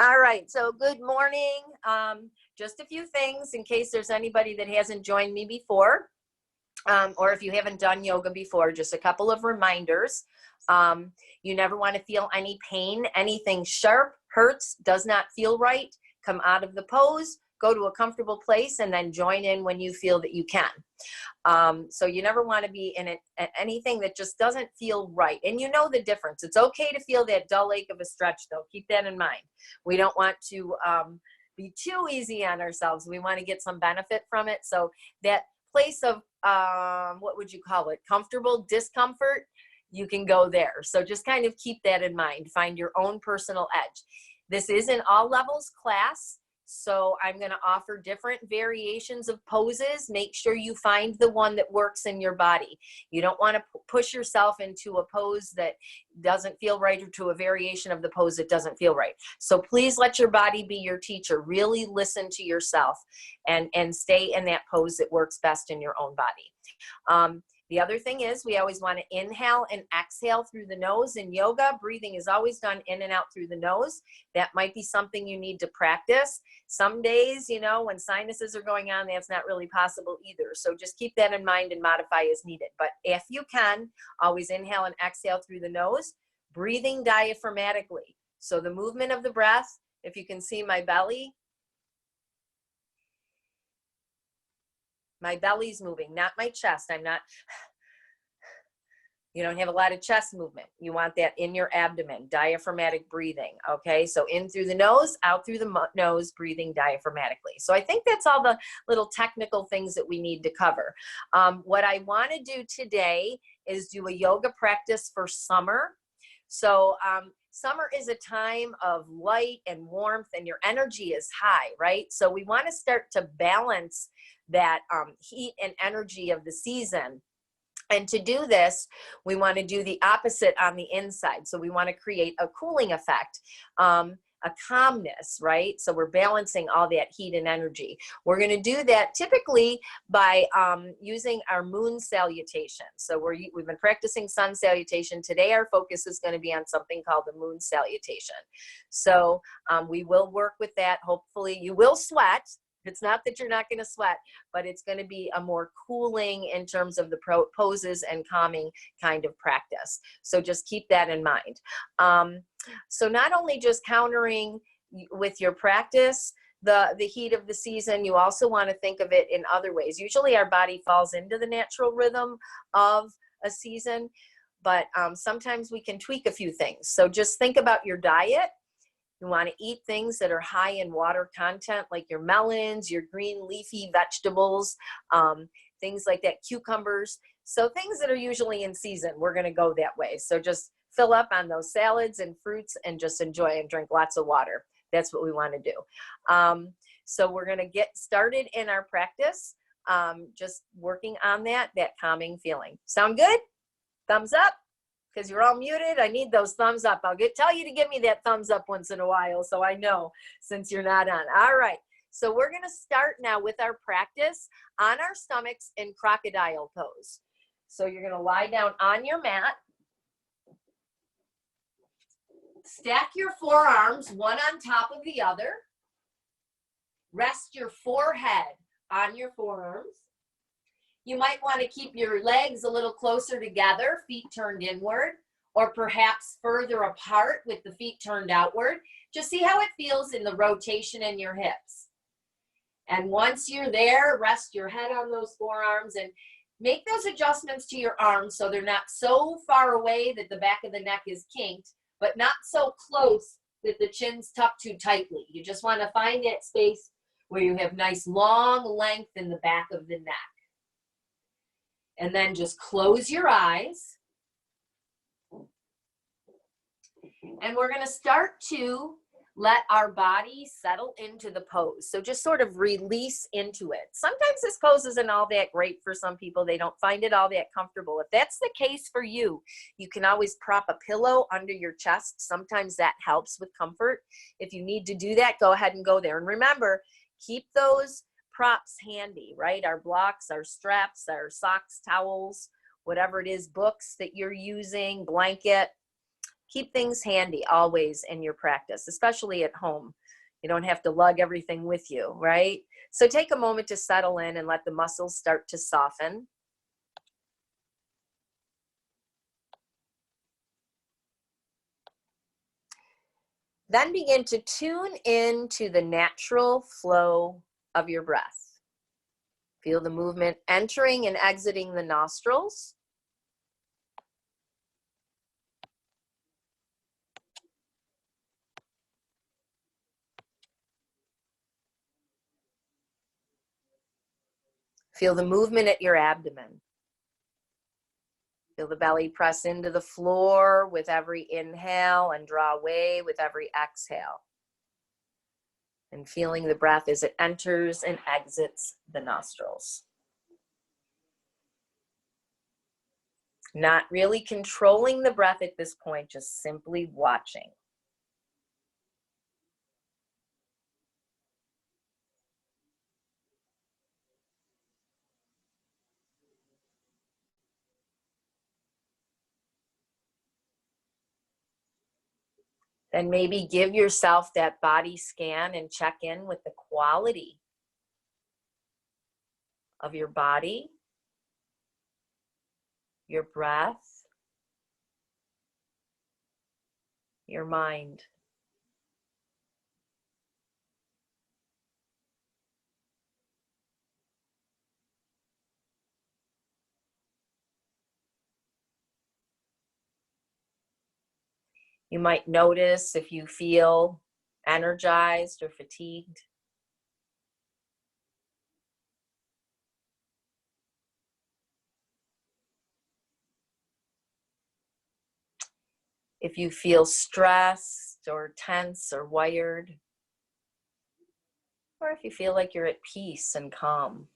All right, so good morning. Just a few things in case there's anybody that hasn't joined me before, or if you haven't done yoga before, just a couple of reminders. You never want to feel any pain, anything sharp, hurts, does not feel right. Come out of the pose, go to a comfortable place, and then join in when you feel that you can. So you never want to be in anything that just doesn't feel right. And you know the difference. It's okay to feel that dull ache of a stretch, though. Keep that in mind. We don't want to be too easy on ourselves. We want to get some benefit from it. So that place of, what would you call it? Comfortable discomfort, you can go there. So just kind of keep that in mind. Find your own personal edge. This is an all levels class. So I'm going to offer different variations of poses. Make sure you find the one that works in your body. You don't want to push yourself into a pose that doesn't feel right, or to a variation of the pose that doesn't feel right. So please let your body be your teacher. Really listen to yourself and stay in that pose that works best in your own body. The other thing is we always want to inhale and exhale through the nose. In yoga, breathing is always done in and out through the nose. That might be something you need to practice. Some days, you know, when sinuses are going on, that's not really possible either. So just keep that in mind and modify as needed. But if you can, always inhale and exhale through the nose, breathing diaphragmatically. So the movement of the breath, if you can see my belly, my belly's moving, not my chest. You don't have a lot of chest movement. You want that in your abdomen, diaphragmatic breathing, okay? So in through the nose, out through the nose, breathing diaphragmatically. So I think that's all the little technical things that we need to cover. What I want to do today is do a yoga practice for summer. So summer is a time of light and warmth, and your energy is high, right? So we want to start to balance that heat and energy of the season. And to do this, we want to do the opposite on the inside. So we want to create a cooling effect, a calmness, right? So we're balancing all that heat and energy. We're going to do that typically by using our moon salutation. So we've been practicing sun salutation. Today our focus is going to be on something called the moon salutation. So we will work with that. Hopefully you will sweat. It's not that you're not going to sweat, but it's going to be a more cooling in terms of the poses and calming kind of practice. So just keep that in mind. So not only just countering with your practice the heat of the season, you also want to think of it in other ways. Usually our body falls into the natural rhythm of a season, but sometimes we can tweak a few things. So just think about your diet. You want to eat things that are high in water content, like your melons, your green leafy vegetables, things like that, cucumbers. So things that are usually in season, we're going to go that way. So just fill up on those salads and fruits and just enjoy and drink lots of water. That's what we want to do. So we're going to get started in our practice, just working on that calming feeling. Sound good? Thumbs up? Because you're all muted, I need those thumbs up. I'll tell you to give me that thumbs up once in a while so I know since you're not on. All right, so we're going to start now with our practice on our stomachs in Crocodile Pose. So you're going to lie down on your mat. Stack your forearms one on top of the other. Rest your forehead on your forearms. You might want to keep your legs a little closer together, feet turned inward, or perhaps further apart with the feet turned outward. Just see how it feels in the rotation in your hips. And once you're there, rest your head on those forearms and make those adjustments to your arms so they're not so far away that the back of the neck is kinked, but not so close that the chin's tucked too tightly. You just want to find that space where you have nice long length in the back of the neck. And then just close your eyes. And we're going to start to let our body settle into the pose. So just sort of release into it. Sometimes this pose isn't all that great for some people. They don't find it all that comfortable. If that's the case for you, you can always prop a pillow under your chest. Sometimes that helps with comfort. If you need to do that, go ahead and go there. And remember, keep those props handy, right? Our blocks, our straps, our socks, towels, whatever it is, books that you're using, blanket, Keep things handy always in your practice, especially at home. You don't have to lug everything with you, right? So take a moment to settle in and let the muscles start to soften. Then begin to tune into the natural flow of your breath. Feel the movement entering and exiting the nostrils. Feel the movement at your abdomen. Feel the belly press into the floor with every inhale and draw away with every exhale. And feeling the breath as it enters and exits the nostrils. Not really controlling the breath at this point, just simply watching. Then maybe give yourself that body scan and check in with the quality of your body, your breath, your mind. You might notice if you feel energized or fatigued. If you feel stressed or tense or wired, or if you feel like you're at peace and calm.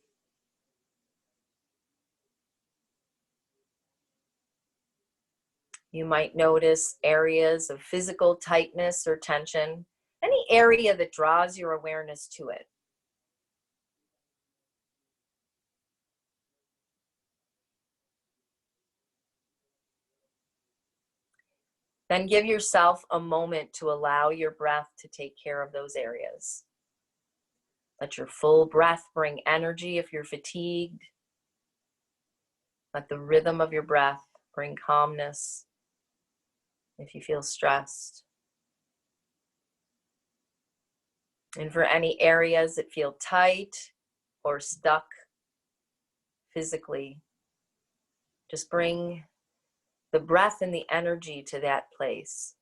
You might notice areas of physical tightness or tension, any area that draws your awareness to it. Then give yourself a moment to allow your breath to take care of those areas. Let your full breath bring energy if you're fatigued. Let the rhythm of your breath bring calmness if you feel stressed. And for any areas that feel tight or stuck physically, just bring the breath and the energy to that place.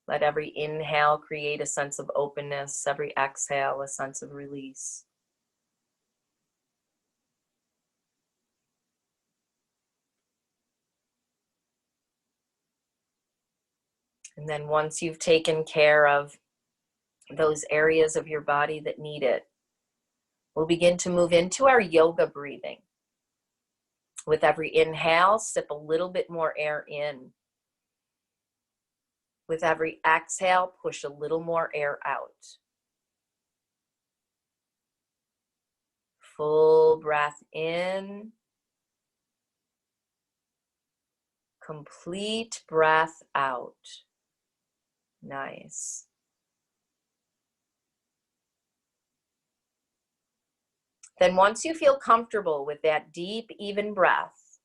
Let every inhale create a sense of openness, every exhale a sense of release. And then once you've taken care of those areas of your body that need it, we'll begin to move into our yoga breathing. With every inhale, sip a little bit more air in. With every exhale, push a little more air out. Full breath in. Complete breath out. Nice. Then once you feel comfortable with that deep, even breath,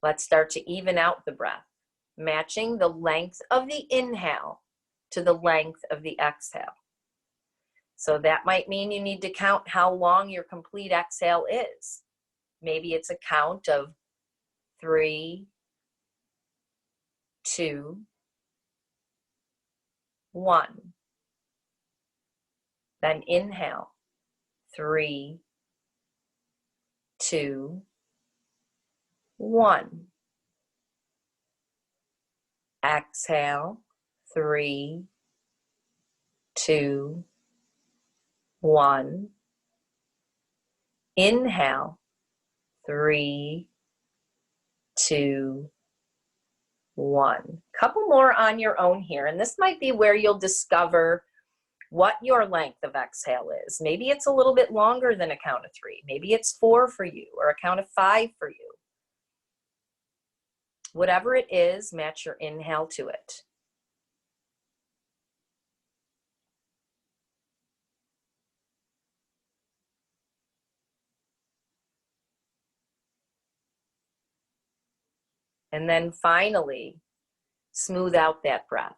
let's start to even out the breath, matching the length of the inhale to the length of the exhale. So that might mean you need to count how long your complete exhale is. Maybe it's a count of 3, 2, 1. Then inhale, 3, 2, 1. Exhale, 3, 2, 1. Inhale, 3, 2, 1. Couple more on your own here, and this might be where you'll discover what your length of exhale is. Maybe it's a little bit longer than a count of 3. Maybe it's 4 for you, or a count of 5 for you. Whatever it is, match your inhale to it. And then finally, smooth out that breath.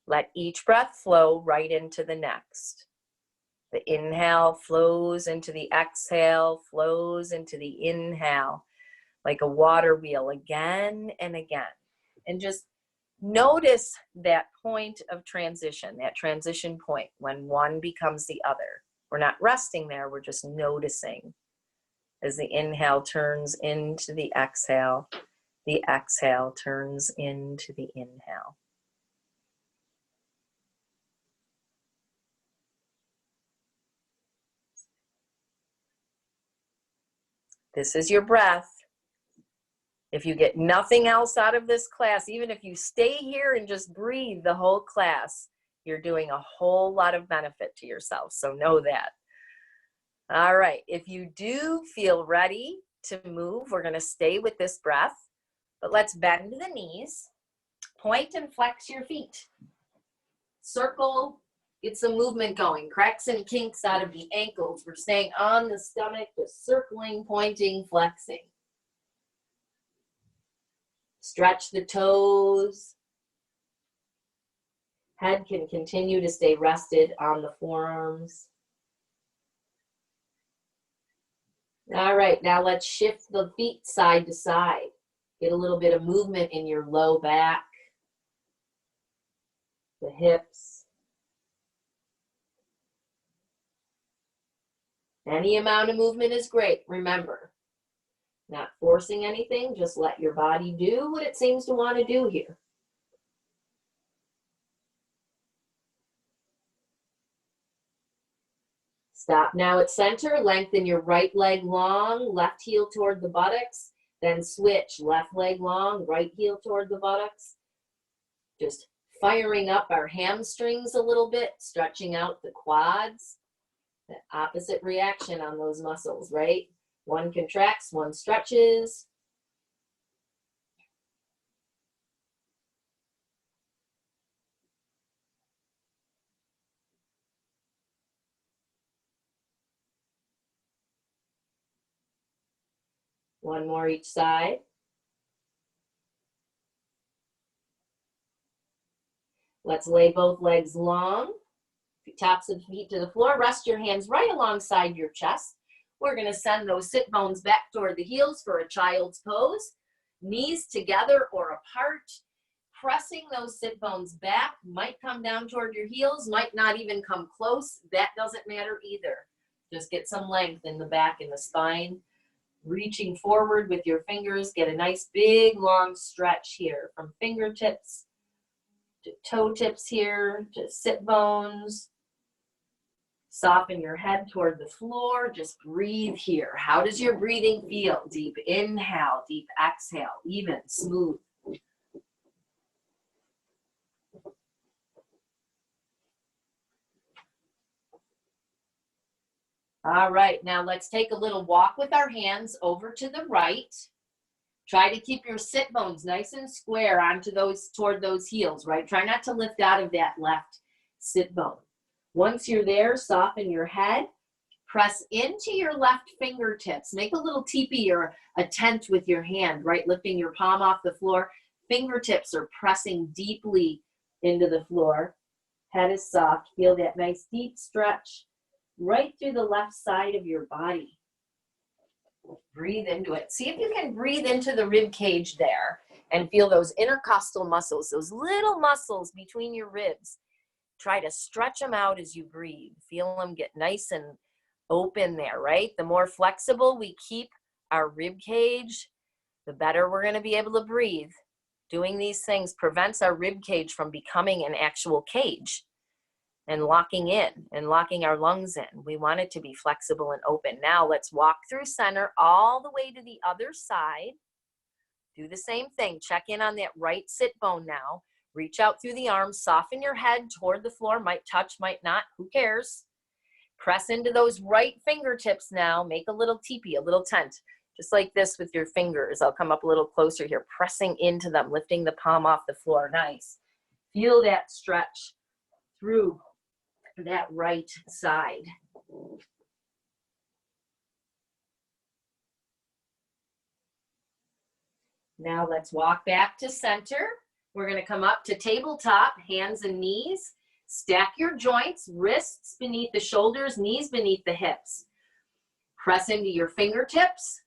Let each breath flow right into the next. The inhale flows into the exhale, flows into the inhale, like a water wheel again and again. And just notice that point of transition, that transition point when one becomes the other. We're not resting there, we're just noticing as the inhale turns into the exhale turns into the inhale. This is your breath. If you get nothing else out of this class, even if you stay here and just breathe the whole class, you're doing a whole lot of benefit to yourself. So know that. All right. If you do feel ready to move, we're going to stay with this breath, but let's bend the knees, point and flex your feet. Circle, get some movement going. Cracks and kinks out of the ankles. We're staying on the stomach, just circling, pointing, flexing. Stretch the toes. Head can continue to stay rested on the forearms. All right, now let's shift the feet side to side. Get a little bit of movement in your low back, the hips. Any amount of movement is great, remember. Not forcing anything, just let your body do what it seems to want to do here. Stop now at center, lengthen your right leg long, left heel toward the buttocks, then switch, left leg long, right heel toward the buttocks. Just firing up our hamstrings a little bit, stretching out the quads. The opposite reaction on those muscles, right? One contracts, one stretches. One more each side. Let's lay both legs long, tops of feet to the floor. Rest your hands right alongside your chest. We're going to send those sit bones back toward the heels for a child's pose. Knees together or apart. Pressing those sit bones back. Might come down toward your heels, might not even come close. That doesn't matter either. Just get some length in the back and the spine. Reaching forward with your fingers. Get a nice big long stretch here from fingertips to toe tips here to sit bones. Soften your head toward the floor. Just breathe here. How does your breathing feel? Deep inhale, deep exhale, even, smooth. All right, now let's take a little walk with our hands over to the right. Try to keep your sit bones nice and square onto those, toward those heels, right? Try not to lift out of that left sit bone. Once you're there, soften your head. Press into your left fingertips. Make a little teepee or a tent with your hand, right? Lifting your palm off the floor. Fingertips are pressing deeply into the floor. Head is soft. Feel that nice deep stretch right through the left side of your body. Breathe into it. See if you can breathe into the rib cage there and feel those intercostal muscles, those little muscles between your ribs. Try to stretch them out as you breathe. Feel them get nice and open there, right? The more flexible we keep our rib cage, the better we're going to be able to breathe. Doing these things prevents our rib cage from becoming an actual cage and locking in and locking our lungs in. We want it to be flexible and open. Now let's walk through center all the way to the other side. Do the same thing. Check in on that right sit bone now. Reach out through the arms, soften your head toward the floor. Might touch, might not, who cares? Press into those right fingertips now. Make a little teepee, a little tent. just like this with your fingers. I'll come up a little closer here, pressing into them, lifting the palm off the floor. Nice. Feel that stretch through that right side. Now let's walk back to center. We're going to come up to tabletop, hands and knees. Stack your joints, wrists beneath the shoulders, knees beneath the hips. Press into your fingertips,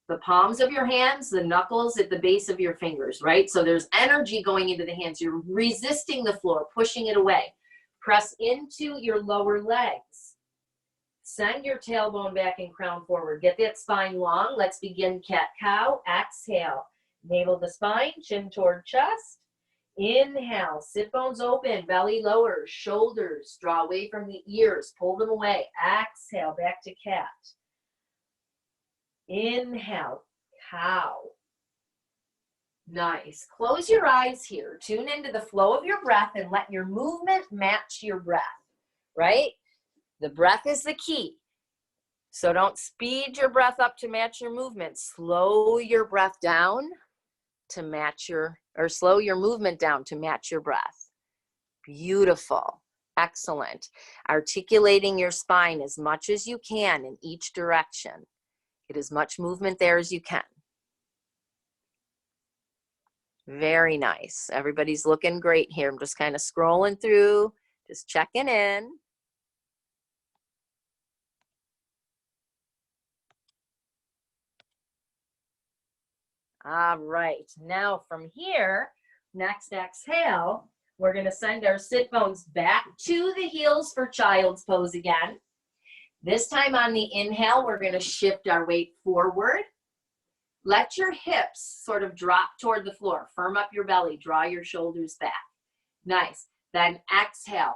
the palms of your hands, the knuckles at the base of your fingers, right? So there's energy going into the hands. You're resisting the floor, pushing it away. Press into your lower legs. Send your tailbone back and crown forward. Get that spine long. Let's begin cat-cow. Exhale. Navel to spine, chin toward chest. Inhale, sit bones open, belly lower, shoulders draw away from the ears, pull them away. Exhale, back to cat. Inhale, cow. Nice. Close your eyes here. Tune into the flow of your breath and let your movement match your breath, right? The breath is the key. So don't speed your breath up to match your movement. Slow your breath down to match your, or slow your movement down to match your breath. Beautiful. Excellent. Articulating your spine as much as you can in each direction. Get as much movement there as you can. Very nice. Everybody's looking great here. I'm just kind of scrolling through, just checking in. All right, now from here, next exhale, we're going to send our sit bones back to the heels for child's pose again. This time on the inhale, we're going to shift our weight forward. Let your hips sort of drop toward the floor. Firm up your belly, draw your shoulders back. Nice. Then exhale,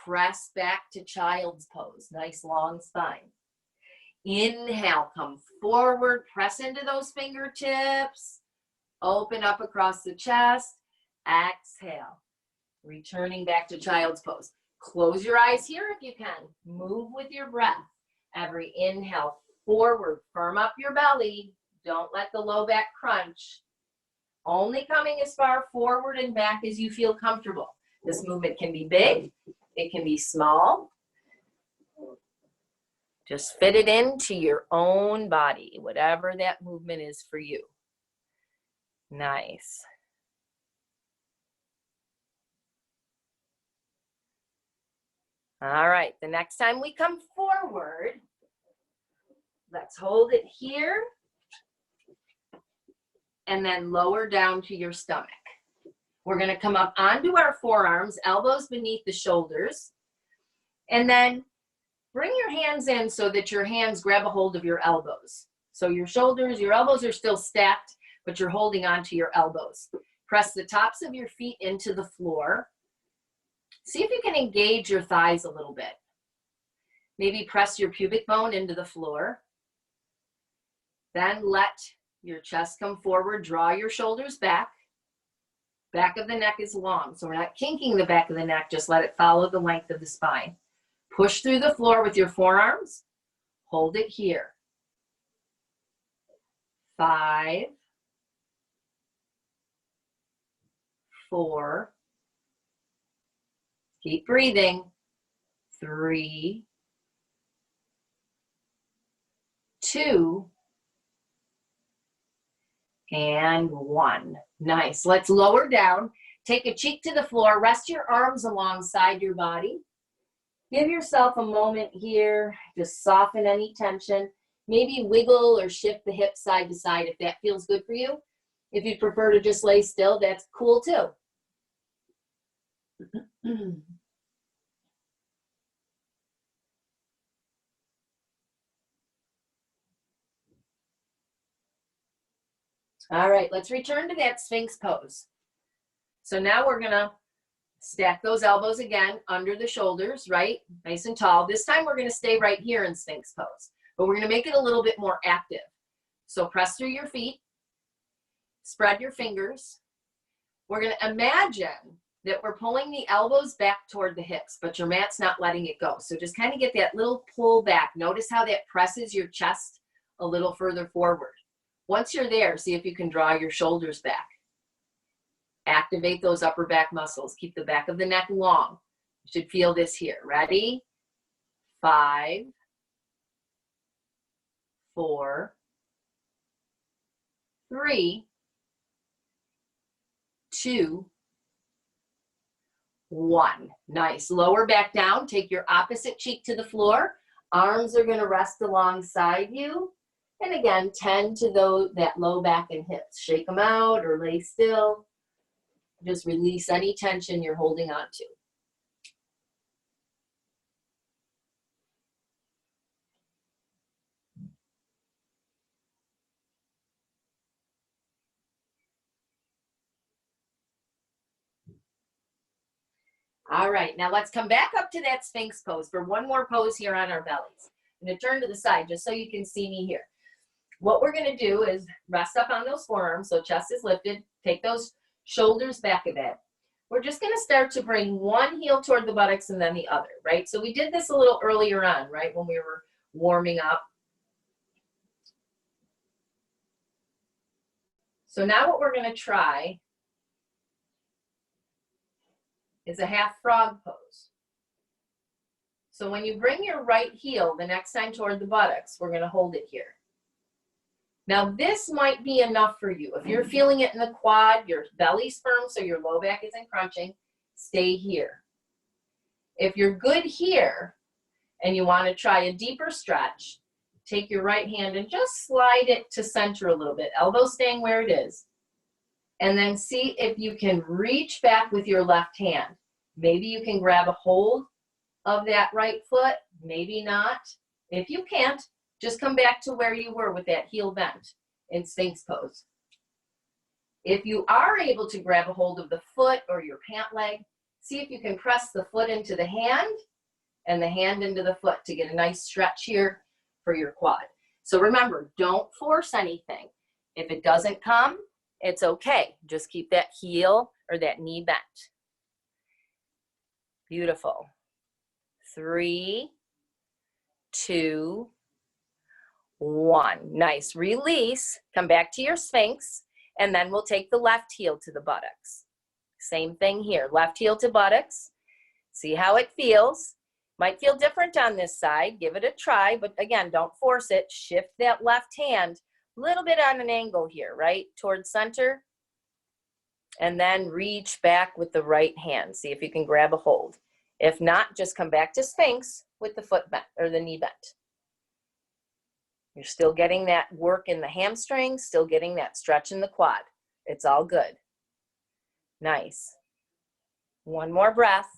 press back to child's pose. Nice long spine. Inhale, come forward, press into those fingertips, open up across the chest, exhale, returning back to child's pose. Close your eyes here if you can, move with your breath. Every inhale, forward, firm up your belly, don't let the low back crunch. Only coming as far forward and back as you feel comfortable. This movement can be big, it can be small. Just fit it into your own body, whatever that movement is for you. Nice. All right, the next time we come forward, let's hold it here and then lower down to your stomach. We're going to come up onto our forearms, elbows beneath the shoulders, and then bring your hands in so that your hands grab a hold of your elbows. So your shoulders, your elbows are still stacked, but you're holding onto your elbows. Press the tops of your feet into the floor. See if you can engage your thighs a little bit. Maybe press your pubic bone into the floor. Then let your chest come forward, draw your shoulders back. Back of the neck is long, so we're not kinking the back of the neck, just let it follow the length of the spine. Push through the floor with your forearms. Hold it here. 5, 4, keep breathing. 3, 2, and 1. Nice. Let's lower down. Take a cheek to the floor. Rest your arms alongside your body. Give yourself a moment here, just soften any tension. Maybe wiggle or shift the hips side to side if that feels good for you. If you prefer to just lay still, that's cool too. All right, let's return to that Sphinx pose. So now we're gonna stack those elbows again under the shoulders, right? Nice and tall. This time we're going to stay right here in Sphinx pose, but we're going to make it a little bit more active. So press through your feet, spread your fingers. We're going to imagine that we're pulling the elbows back toward the hips, but your mat's not letting it go. So just kind of get that little pull back. Notice how that presses your chest a little further forward. Once you're there, see if you can draw your shoulders back. Activate those upper back muscles. Keep the back of the neck long. You should feel this here. Ready? 5, 4, 3, 2, 1. Nice. Lower back down. Take your opposite cheek to the floor. Arms are going to rest alongside you. And again, tend to that low back and hips. Shake them out or lay still. Just release any tension you're holding on to. All right, now let's come back up to that Sphinx pose for one more pose here on our bellies. I'm going to turn to the side just so you can see me here. What we're going to do is rest up on those forearms, so chest is lifted. Take those shoulders back a bit. We're just going to start to bring one heel toward the buttocks and then the other, right? So we did this a little earlier on, right, when we were warming up. So now what we're going to try is a half frog pose. So when you bring your right heel the next time toward the buttocks, we're going to hold it here. Now this might be enough for you. If you're feeling it in the quad, your belly's firm so your low back isn't crunching, stay here. If you're good here and you want to try a deeper stretch, take your right hand and just slide it to center a little bit, elbow staying where it is. And then see if you can reach back with your left hand. Maybe you can grab a hold of that right foot, maybe not. If you can't, just come back to where you were with that heel bent in Sphinx pose. If you are able to grab a hold of the foot or your pant leg, see if you can press the foot into the hand and the hand into the foot to get a nice stretch here for your quad. So remember, don't force anything. If it doesn't come, it's okay. Just keep that heel or that knee bent. Beautiful. 3, 2, 1. Nice. Release. Come back to your Sphinx, and then we'll take the left heel to the buttocks. Same thing here. Left heel to buttocks. See how it feels. Might feel different on this side. Give it a try, but again, don't force it. Shift that left hand a little bit on an angle here, right? Towards center. And then reach back with the right hand. See if you can grab a hold. If not, just come back to Sphinx with the foot bent or the knee bent. You're still getting that work in the hamstring, still getting that stretch in the quad. It's all good. Nice. One more breath.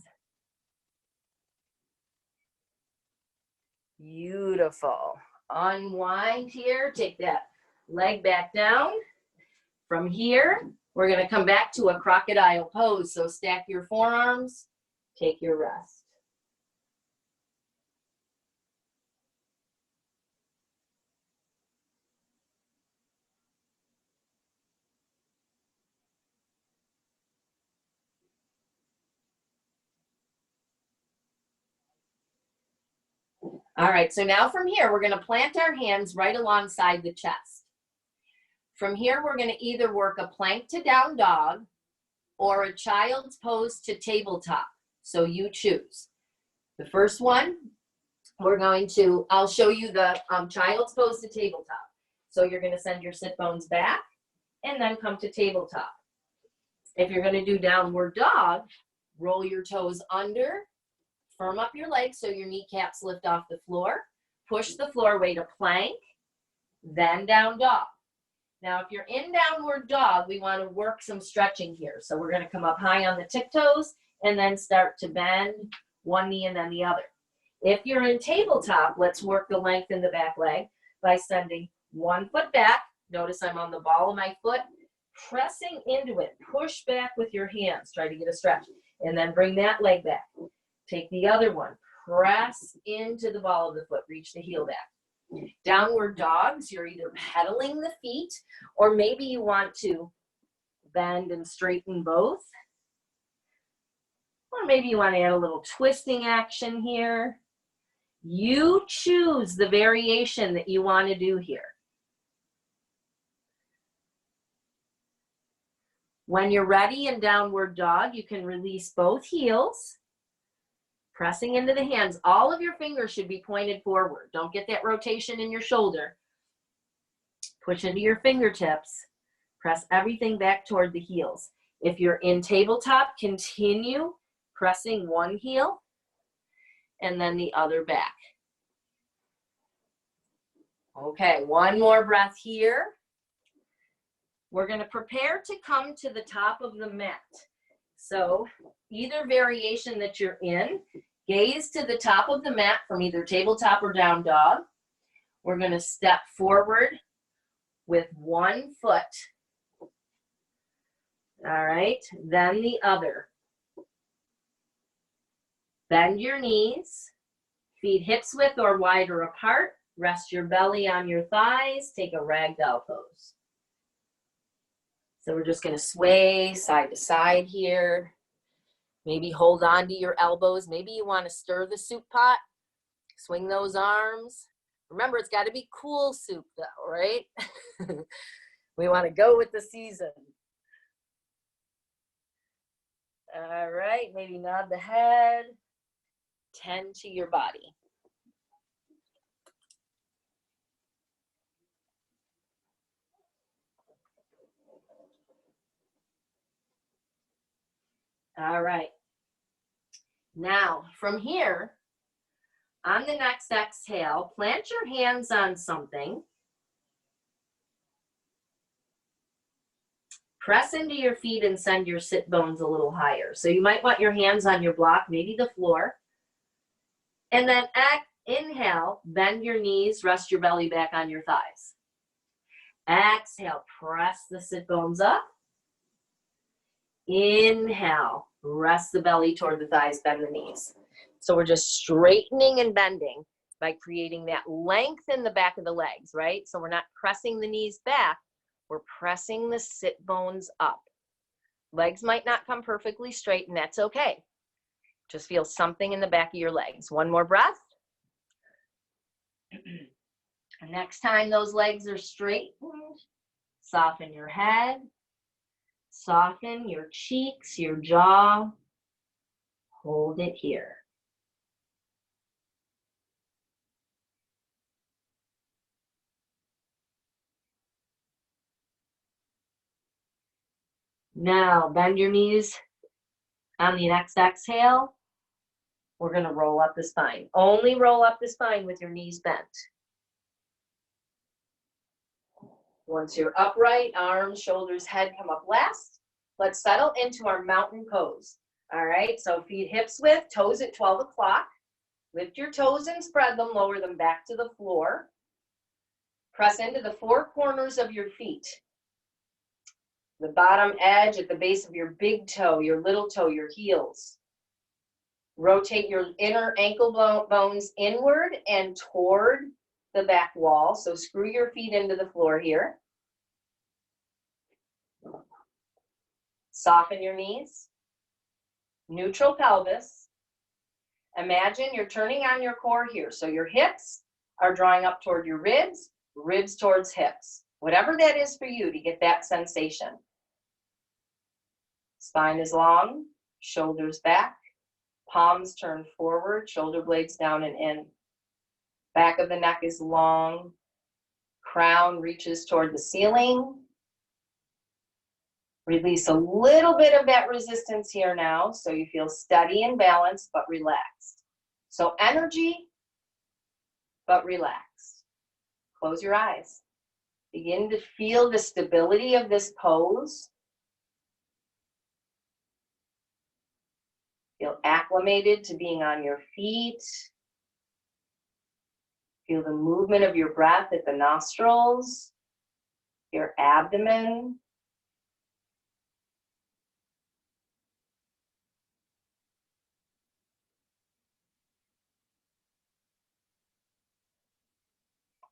Beautiful. Unwind here. Take that leg back down. From here, we're going to come back to a crocodile pose. So stack your forearms. Take your rest. All right, so now from here, we're going to plant our hands right alongside the chest. From here, we're going to either work a plank to down dog or a child's pose to tabletop. So you choose. The first one, I'll show you the child's pose to tabletop. So you're going to send your sit bones back and then come to tabletop. If you're going to do downward dog, roll your toes under. Firm up your legs so your kneecaps lift off the floor. Push the floor weight to plank, then down dog. Now, if you're in downward dog, we want to work some stretching here. So we're going to come up high on the tiptoes and then start to bend one knee and then the other. If you're in tabletop, let's work the length in the back leg by sending one foot back. Notice I'm on the ball of my foot, pressing into it. Push back with your hands. Try to get a stretch. And then bring that leg back. Take the other one, press into the ball of the foot, reach the heel back. Downward dogs, you're either pedaling the feet or maybe you want to bend and straighten both. Or maybe you want to add a little twisting action here. You choose the variation that you want to do here. When you're ready in downward dog, you can release both heels, pressing into the hands. All of your fingers should be pointed forward. Don't get that rotation in your shoulder. Push into your fingertips. Press everything back toward the heels. If you're in tabletop, continue pressing one heel and then the other back. Okay, one more breath here. We're going to prepare to come to the top of the mat. So either variation that you're in, gaze to the top of the mat from either tabletop or down dog. We're going to step forward with one foot. All right, then the other. Bend your knees, feet hips width or wider apart. Rest your belly on your thighs. Take a ragdoll pose. So we're just going to sway side to side here. Maybe hold on to your elbows. Maybe you want to stir the soup pot. Swing those arms. Remember, it's got to be cool soup though, right? We want to go with the season. All right, maybe nod the head. Tend to your body. All right. Now, from here, on the next exhale, plant your hands on something. Press into your feet and send your sit bones a little higher. So you might want your hands on your block, maybe the floor. And then inhale, bend your knees, rest your belly back on your thighs. Exhale, press the sit bones up. Inhale, rest the belly toward the thighs, bend the knees. So we're just straightening and bending by creating that length in the back of the legs, right? So we're not pressing the knees back, we're pressing the sit bones up. Legs might not come perfectly straight, and that's okay. Just feel something in the back of your legs. One more breath. And next time those legs are straightened, soften your head, soften your cheeks, your jaw. Hold it here. Now, bend your knees on the next exhale. We're going to roll up the spine. Only roll up the spine with your knees bent. Once you're upright, arms, shoulders, head come up last. Let's settle into our mountain pose. All right, so feet hips width, toes at 12 o'clock. Lift your toes and spread them, lower them back to the floor. Press into the four corners of your feet. The bottom edge at the base of your big toe, your little toe, your heels. Rotate your inner ankle bones inward and toward the back wall. So screw your feet into the floor here. Soften your knees. Neutral pelvis. Imagine you're turning on your core here. So your hips are drawing up toward your ribs, ribs towards hips. Whatever that is for you to get that sensation. Spine is long, shoulders back, palms turn forward, shoulder blades down and in. Back of the neck is long, crown reaches toward the ceiling. Release a little bit of that resistance here now so you feel steady and balanced but relaxed. So energy, but relaxed. Close your eyes. Begin to feel the stability of this pose. Feel acclimated to being on your feet. Feel the movement of your breath at the nostrils, your abdomen.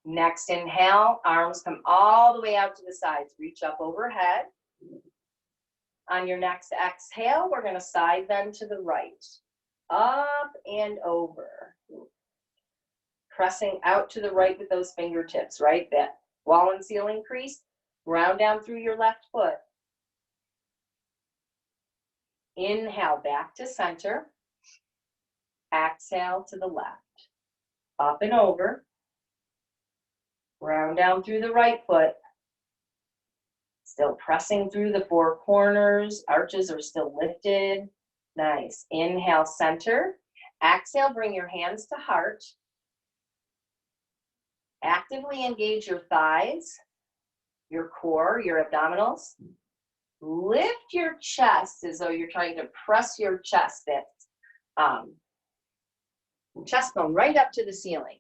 Next inhale, arms come all the way out to the sides. Reach up overhead. On your next exhale, we're going to side bend to the right. Up and over. Pressing out to the right with those fingertips, right? That wall and ceiling crease. Round down through your left foot. Inhale back to center. Exhale to the left. Up and over. Round down through the right foot. Still pressing through the four corners. Arches are still lifted. Nice. Inhale, center. Exhale, bring your hands to heart. Actively engage your thighs, your core, your abdominals. Lift your chest as though you're trying to press your chest, that chest bone right up to the ceiling.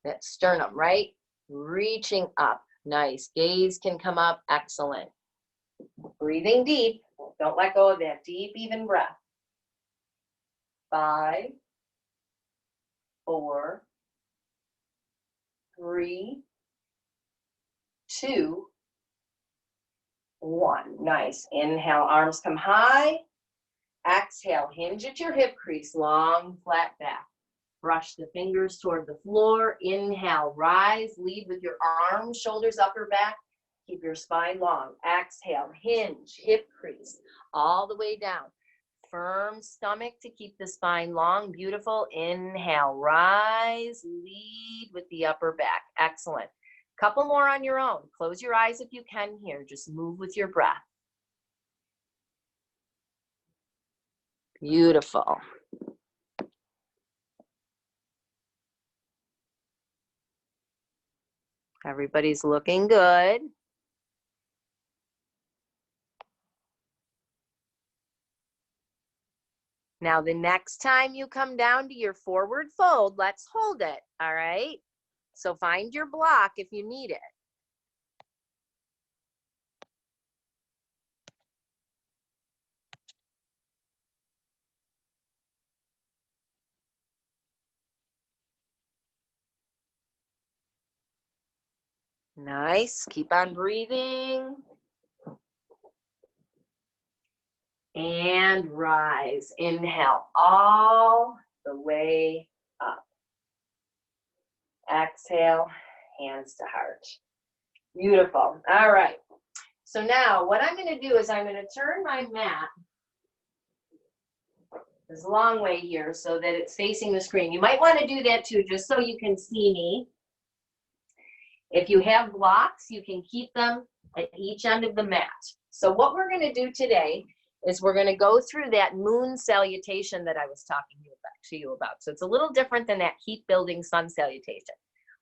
That sternum, right? Reaching up. Nice. Gaze can come up. Excellent. Breathing deep. Don't let go of that deep, even breath. 5, 4, 3, 2, 1. Nice. Inhale, arms come high. Exhale, hinge at your hip crease, long, flat back. Brush the fingers toward the floor. Inhale, rise, lead with your arms, shoulders, upper back. Keep your spine long. Exhale, hinge, hip crease, all the way down. Firm stomach to keep the spine long. Beautiful. Inhale, rise, lead with the upper back. Excellent. Couple more on your own. Close your eyes if you can here. Just move with your breath. Beautiful. Everybody's looking good. Now, the next time you come down to your forward fold, let's hold it, all right? So find your block if you need it. Nice. Keep on breathing. And rise. Inhale all the way up. Exhale, hands to heart. Beautiful. All right. So now what I'm going to do is I'm going to turn my mat this long way here so that it's facing the screen. You might want to do that too, just so you can see me. If you have blocks, you can keep them at each end of the mat. So what we're going to do today is we're going to go through that moon salutation that I was talking to you about. So it's a little different than that heat building sun salutation.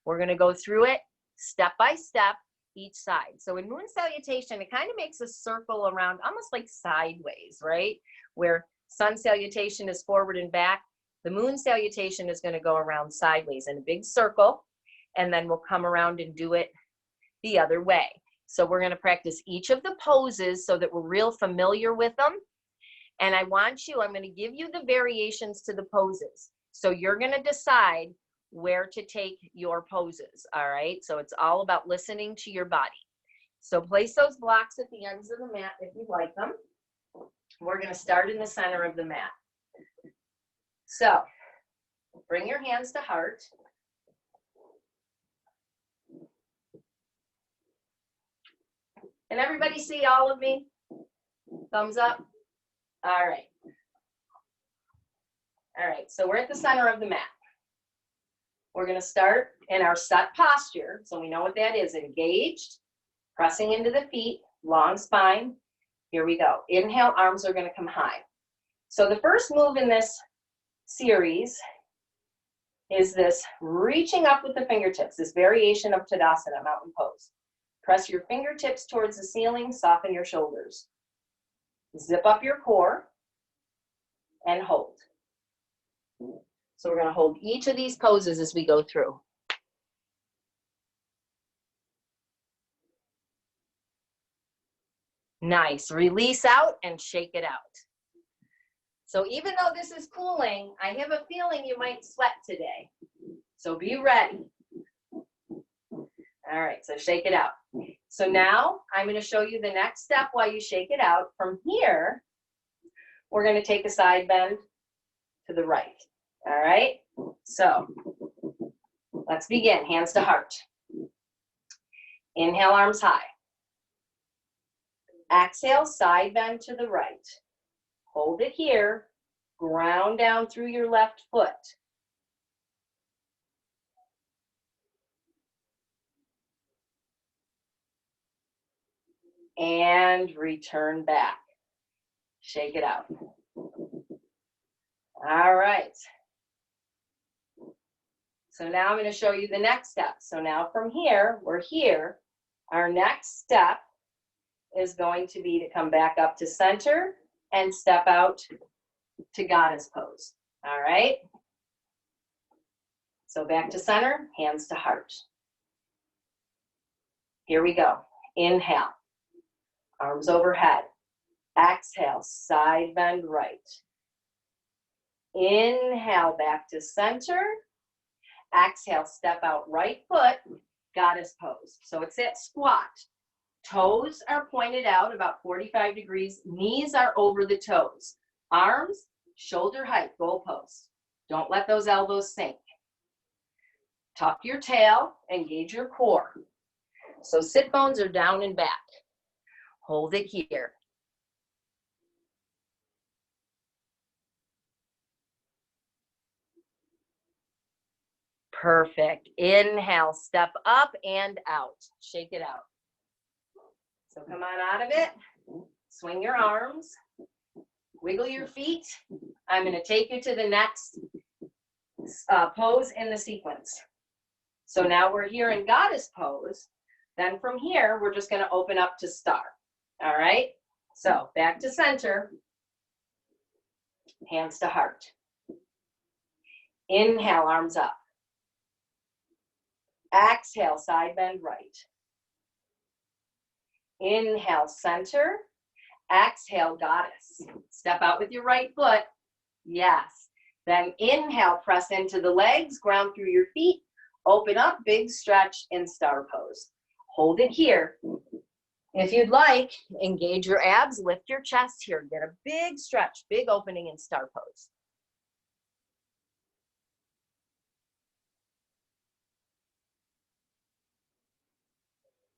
We're going to go through it step by step, each side. So in moon salutation, it kind of makes a circle around, almost like sideways, right? Where sun salutation is forward and back. The moon salutation is going to go around sideways in a big circle, and then we'll come around and do it the other way. So we're going to practice each of the poses so that we're real familiar with them. And I'm going to give you the variations to the poses. So you're going to decide where to take your poses, all right? So it's all about listening to your body. So place those blocks at the ends of the mat if you like them. We're going to start in the center of the mat. So bring your hands to heart. Can everybody see all of me? Thumbs up. All right. All right, so we're at the center of the mat. We're going to start in our set posture. So we know what that is. Engaged, pressing into the feet, long spine. Here we go. Inhale, arms are going to come high. So the first move in this series is this reaching up with the fingertips, this variation of Tadasana, mountain pose. Press your fingertips towards the ceiling, soften your shoulders. Zip up your core and hold. So we're going to hold each of these poses as we go through. Nice. Release out and shake it out. So even though this is cooling, I have a feeling you might sweat today. So be ready. All right, so shake it out. So now I'm going to show you the next step while you shake it out. From here, we're going to take a side bend to the right. All right, so Let's begin. Hands to heart. Inhale, arms high. Exhale, side bend to the right. Hold it here. Ground down through your left foot. And return back. Shake it out. All right. So now I'm going to show you the next step. So now from here, we're here. Our next step is going to be to come back up to center and step out to Goddess Pose. All right. So back to center, hands to heart. Here we go. Inhale, arms overhead. Exhale, side bend right. Inhale, back to center. Exhale, step out right foot, Goddess Pose. So it's that squat. Toes are pointed out about 45 degrees. Knees are over the toes. Arms, shoulder height, goalpost. Don't let those elbows sink. Tuck your tail, engage your core. So sit bones are down and back. Hold it here. Perfect. Inhale, step up and out. Shake it out. So come on out of it. Swing your arms. Wiggle your feet. I'm going to take you to the next pose in the sequence. So now we're here in Goddess Pose. Then from here, we're just going to open up to Star. All right? So back to center. Hands to heart. Inhale, arms up. Exhale, side bend right. Inhale, center. Exhale, Goddess. Step out with your right foot. Yes. Then inhale, press into the legs, ground through your feet. Open up, big stretch in Star Pose. Hold it here. If you'd like, engage your abs, lift your chest here. Get a big stretch, big opening in Star Pose.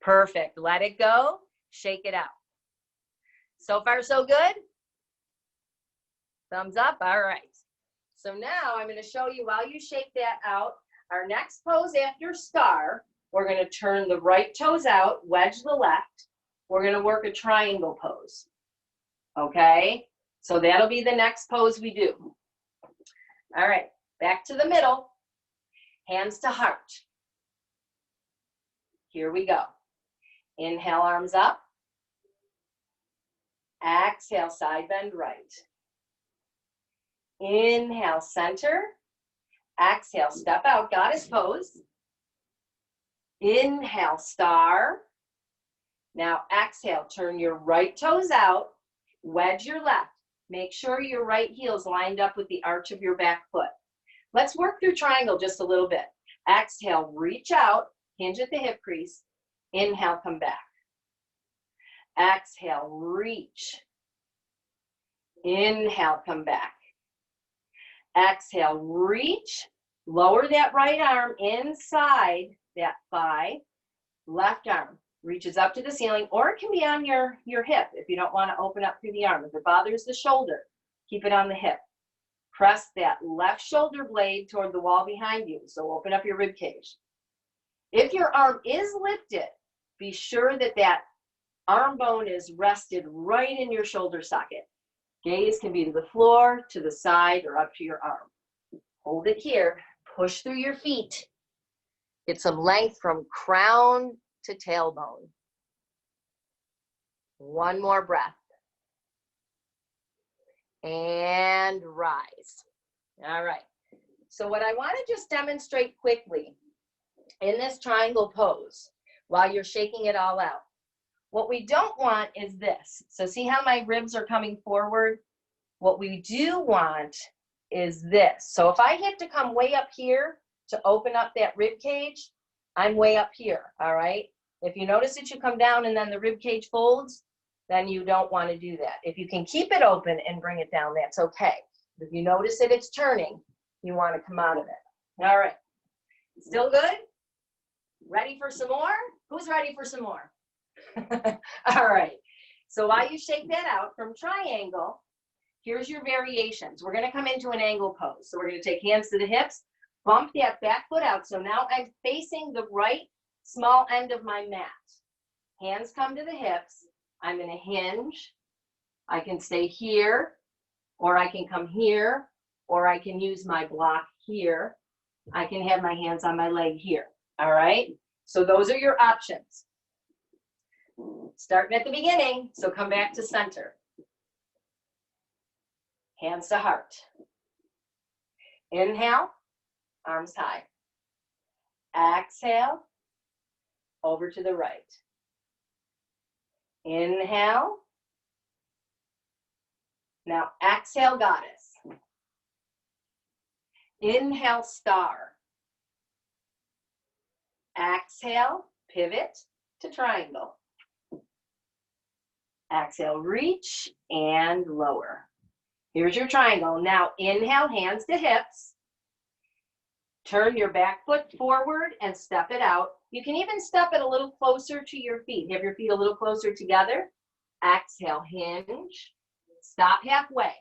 Perfect. Let it go. Shake it out. So far, so good? Thumbs up. All right. So now I'm going to show you while you shake that out, our next pose after Star, we're going to turn the right toes out, wedge the left. We're going to work a triangle pose. Okay? So that'll be the next pose we do. All right. Back to the middle. Hands to heart. Here we go. Inhale, arms up. Exhale, side bend right. Inhale, center. Exhale, step out, Goddess Pose. Inhale, Star. Now exhale, turn your right toes out, wedge your left. Make sure your right heel's lined up with the arch of your back foot. Let's work through triangle just a little bit. Exhale, reach out, hinge at the hip crease. Inhale, come back. Exhale, reach. Inhale, come back. Exhale, reach. Lower that right arm inside that thigh. Left arm reaches up to the ceiling, or it can be on your hip if you don't want to open up through the arm. If it bothers the shoulder, keep it on the hip. Press that left shoulder blade toward the wall behind you, so open up your rib cage. If your arm is lifted, be sure that that arm bone is rested right in your shoulder socket. Gaze can be to the floor, to the side, or up to your arm. Hold it here. Push through your feet. Get some length from crown to tailbone. One more breath. And rise. All right. So what I want to just demonstrate quickly in this triangle pose, while you're shaking it all out, what we don't want is this. So see how my ribs are coming forward? What we do want is this. So if I have to come way up here to open up that rib cage, I'm way up here, all right? If you notice that you come down and then the rib cage folds, then you don't want to do that. If you can keep it open and bring it down, that's okay. If you notice that it's turning, you want to come out of it. All right. Still good? Ready for some more? Who's ready for some more? All right. So while you shake that out from triangle, here's your variations. We're going to come into an angle pose. So we're going to take hands to the hips, bump that back foot out. So now I'm facing the right small end of my mat. Hands come to the hips. I'm going to hinge. I can stay here, or I can come here, or I can use my block here. I can have my hands on my leg here. All right? So those are your options. Starting at the beginning, so come back to center. Hands to heart. Inhale, arms high. Exhale, over to the right. Inhale. Now exhale, goddess. Inhale, star. Exhale, pivot to triangle. Exhale, reach and lower. Here's your triangle. Now inhale, hands to hips. Turn your back foot forward and step it out. You can even step it a little closer to your feet. Have your feet a little closer together. Exhale, hinge. Stop halfway.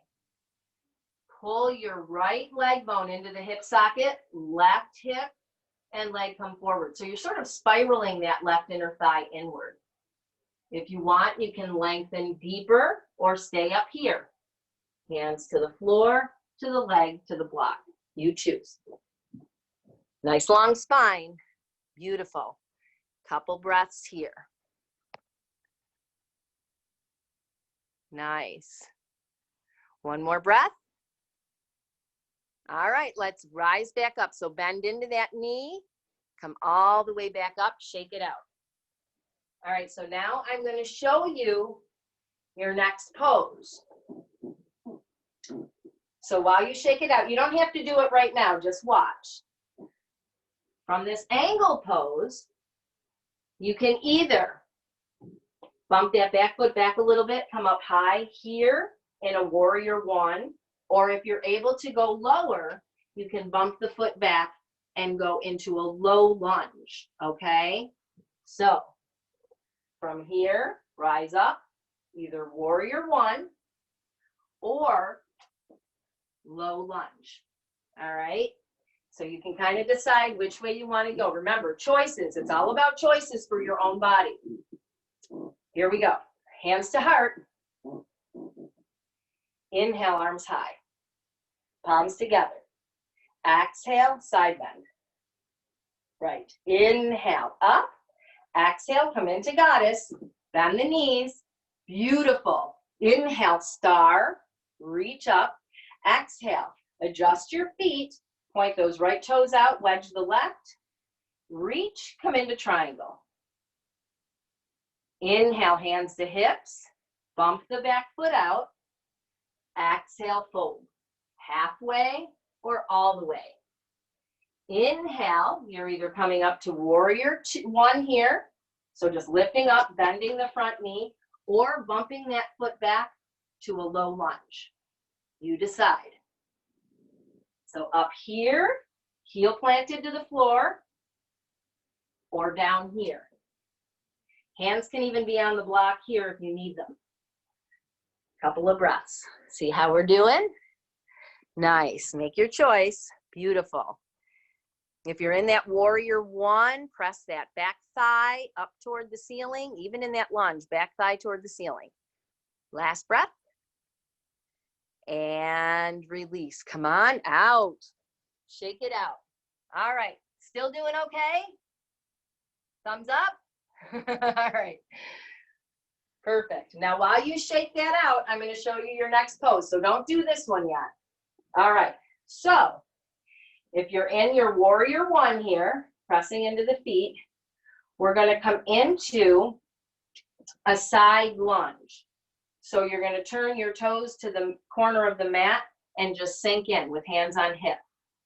Pull your right leg bone into the hip socket, left hip and leg come forward. So you're sort of spiraling that left inner thigh inward. If you want, you can lengthen deeper or stay up here. Hands to the floor, to the leg, to the block. You choose. Nice long spine. Beautiful. Couple breaths here. Nice. One more breath. All right, let's rise back up. So bend into that knee. Come all the way back up. Shake it out. All right, so now I'm going to show you your next pose. So while you shake it out, you don't have to do it right now, just watch. From this angle pose, you can either bump that back foot back a little bit, come up high here in a warrior one, or if you're able to go lower, you can bump the foot back and go into a low lunge, okay? So from here, rise up, either warrior one or low lunge, all right? So you can kind of decide which way you want to go. Remember, choices. It's all about choices for your own body. Here we go. Hands to heart. Inhale, arms high. Palms together. Exhale, side bend. Right. Inhale, up. Exhale, come into goddess. Bend the knees. Beautiful. Inhale, star. Reach up. Exhale, adjust your feet. Point those right toes out. Wedge the left. Reach, come into triangle. Inhale, hands to hips. Bump the back foot out. Exhale, fold. Halfway or all the way. Inhale, you're either coming up to warrior one here, so just lifting up, bending the front knee, or bumping that foot back to a low lunge. You decide. So up here, heel planted to the floor, or down here. Hands can even be on the block here if you need them. Couple of breaths. See how we're doing? Nice. Make your choice. Beautiful. If you're in that warrior one, press that back thigh up toward the ceiling. Even in that lunge, back thigh toward the ceiling. Last breath. And release. Come on out. Shake it out. All right. Still doing okay? Thumbs up? All right. Perfect. Now, while you shake that out, I'm going to show you your next pose. So don't do this one yet. All right. So if you're in your warrior one here, pressing into the feet, we're going to come into a side lunge. So you're going to turn your toes to the corner of the mat and just sink in with hands on hip.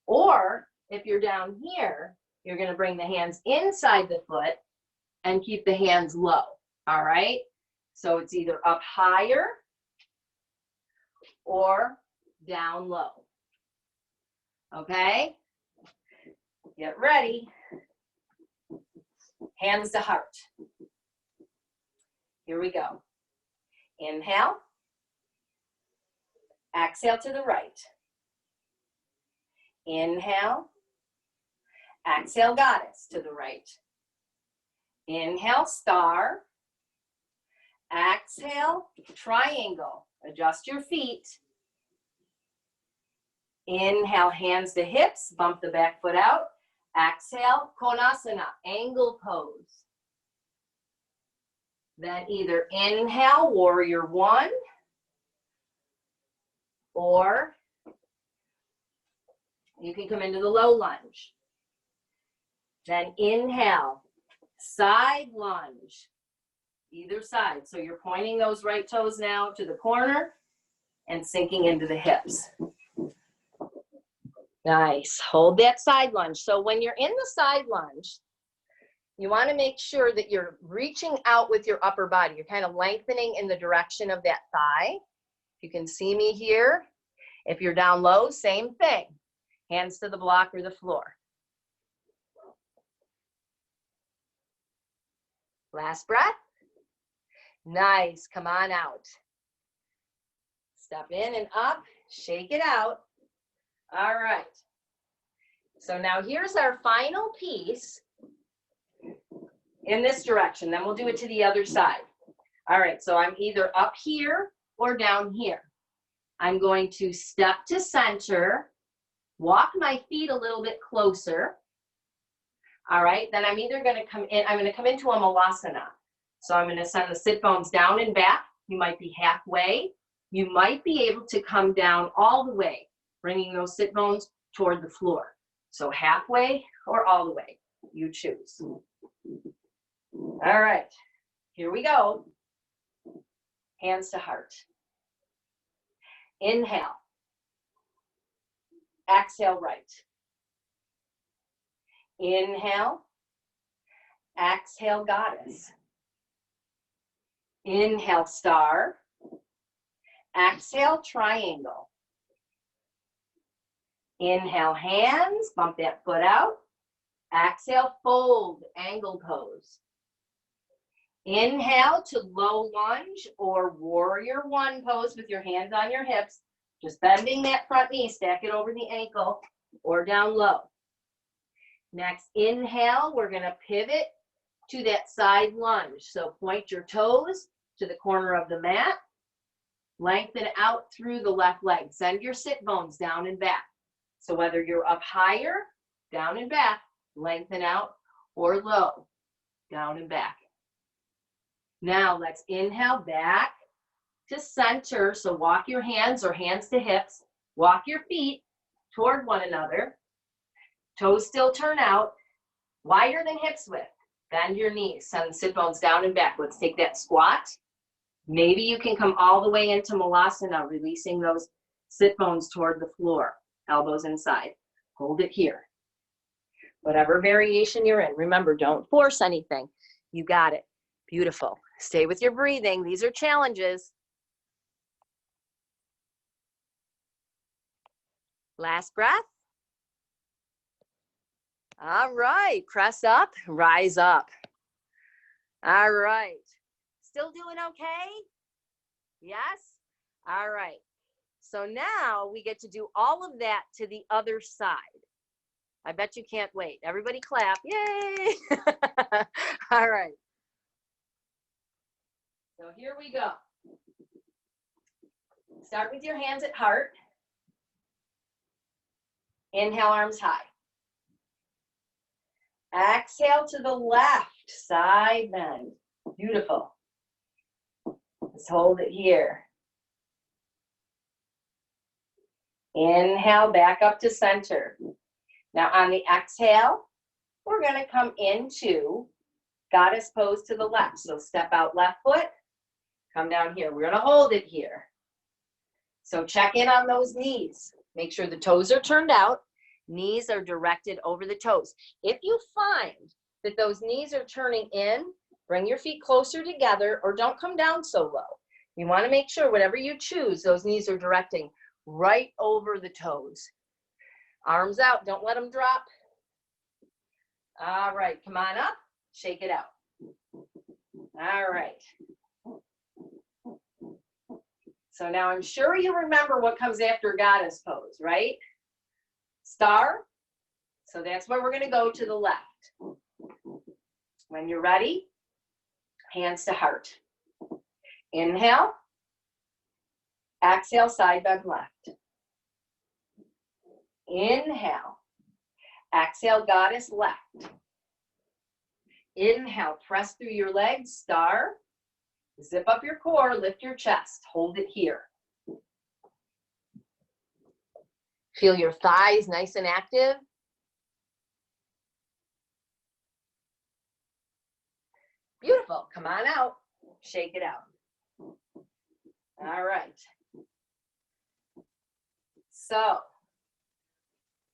Or if you're down here, you're going to bring the hands inside the foot and keep the hands low. All right? So it's either up higher or down low. Okay? Get ready. Hands to heart. Here we go. Inhale. Exhale to the right. Inhale. Exhale, goddess to the right. Inhale, star. Exhale, triangle. Adjust your feet. Inhale, hands to hips. Bump the back foot out. Exhale, konasana, angle pose. Then either inhale, warrior one, or you can come into the low lunge. Then inhale, side lunge, either side. So you're pointing those right toes now to the corner and sinking into the hips. Nice. Hold that side lunge. So when you're in the side lunge, you want to make sure that you're reaching out with your upper body. You're kind of lengthening in the direction of that thigh. You can see me here. If you're down low, same thing. Hands to the block or the floor. Last breath. Nice. Come on out. Step in and up. Shake it out. All right. So now here's our final piece in this direction. Then we'll do it to the other side. All right. So I'm either up here or down here. I'm going to step to center, walk my feet a little bit closer. All right. Then I'm either going to come in, I'm going to come into a Malasana. So I'm going to send the sit bones down and back. You might be halfway. You might be able to come down all the way, bringing those sit bones toward the floor. So halfway or all the way, you choose. All right, here we go. Hands to heart. Inhale. Exhale, right. Inhale. Exhale, goddess. Inhale, star. Exhale, triangle. Inhale, hands, bump that foot out. Exhale, fold, angle pose. Inhale to low lunge or warrior one pose with your hands on your hips. Just bending that front knee, stack it over the ankle or down low. Next, inhale, we're gonna pivot to that side lunge. So point your toes to the corner of the mat. Lengthen out through the left leg. Send your sit bones down and back. So whether you're up higher, down and back, lengthen out, or low, down and back. Now let's inhale back to center. So walk your hands or hands to hips. Walk your feet toward one another. Toes still turn out. Wider than hips width. Bend your knees. Send the sit bones down and back. Let's take that squat. Maybe you can come all the way into Malasana, releasing those sit bones toward the floor. Elbows inside. Hold it here. Whatever variation you're in. Remember, don't force anything. You got it. Beautiful. Stay with your breathing. These are challenges. Last breath. All right. Press up, rise up. All right. Still doing okay? Yes? All right. So now we get to do all of that to the other side. I bet you can't wait. Everybody clap. Yay! All right. So here we go. Start with your hands at heart. Inhale, arms high. Exhale to the left, side bend. Beautiful. Let's hold it here. Inhale, back up to center. Now on the exhale, we're going to come into goddess pose to the left. So step out left foot, come down here. We're going to hold it here. So check in on those knees. Make sure the toes are turned out. Knees are directed over the toes. If you find that those knees are turning in, bring your feet closer together or don't come down so low. You want to make sure whatever you choose, those knees are directing right over the toes. Arms out, don't let them drop. All right, come on up, shake it out. All right. So now I'm sure you remember what comes after Goddess Pose, right? Star. So that's where we're going to go to the left. When you're ready, hands to heart. Inhale. Exhale, side bend left. Inhale. Exhale, Goddess left. Inhale, press through your legs, star. Zip up your core, lift your chest, hold it here. Feel your thighs nice and active. Beautiful, come on out, shake it out. All right. So,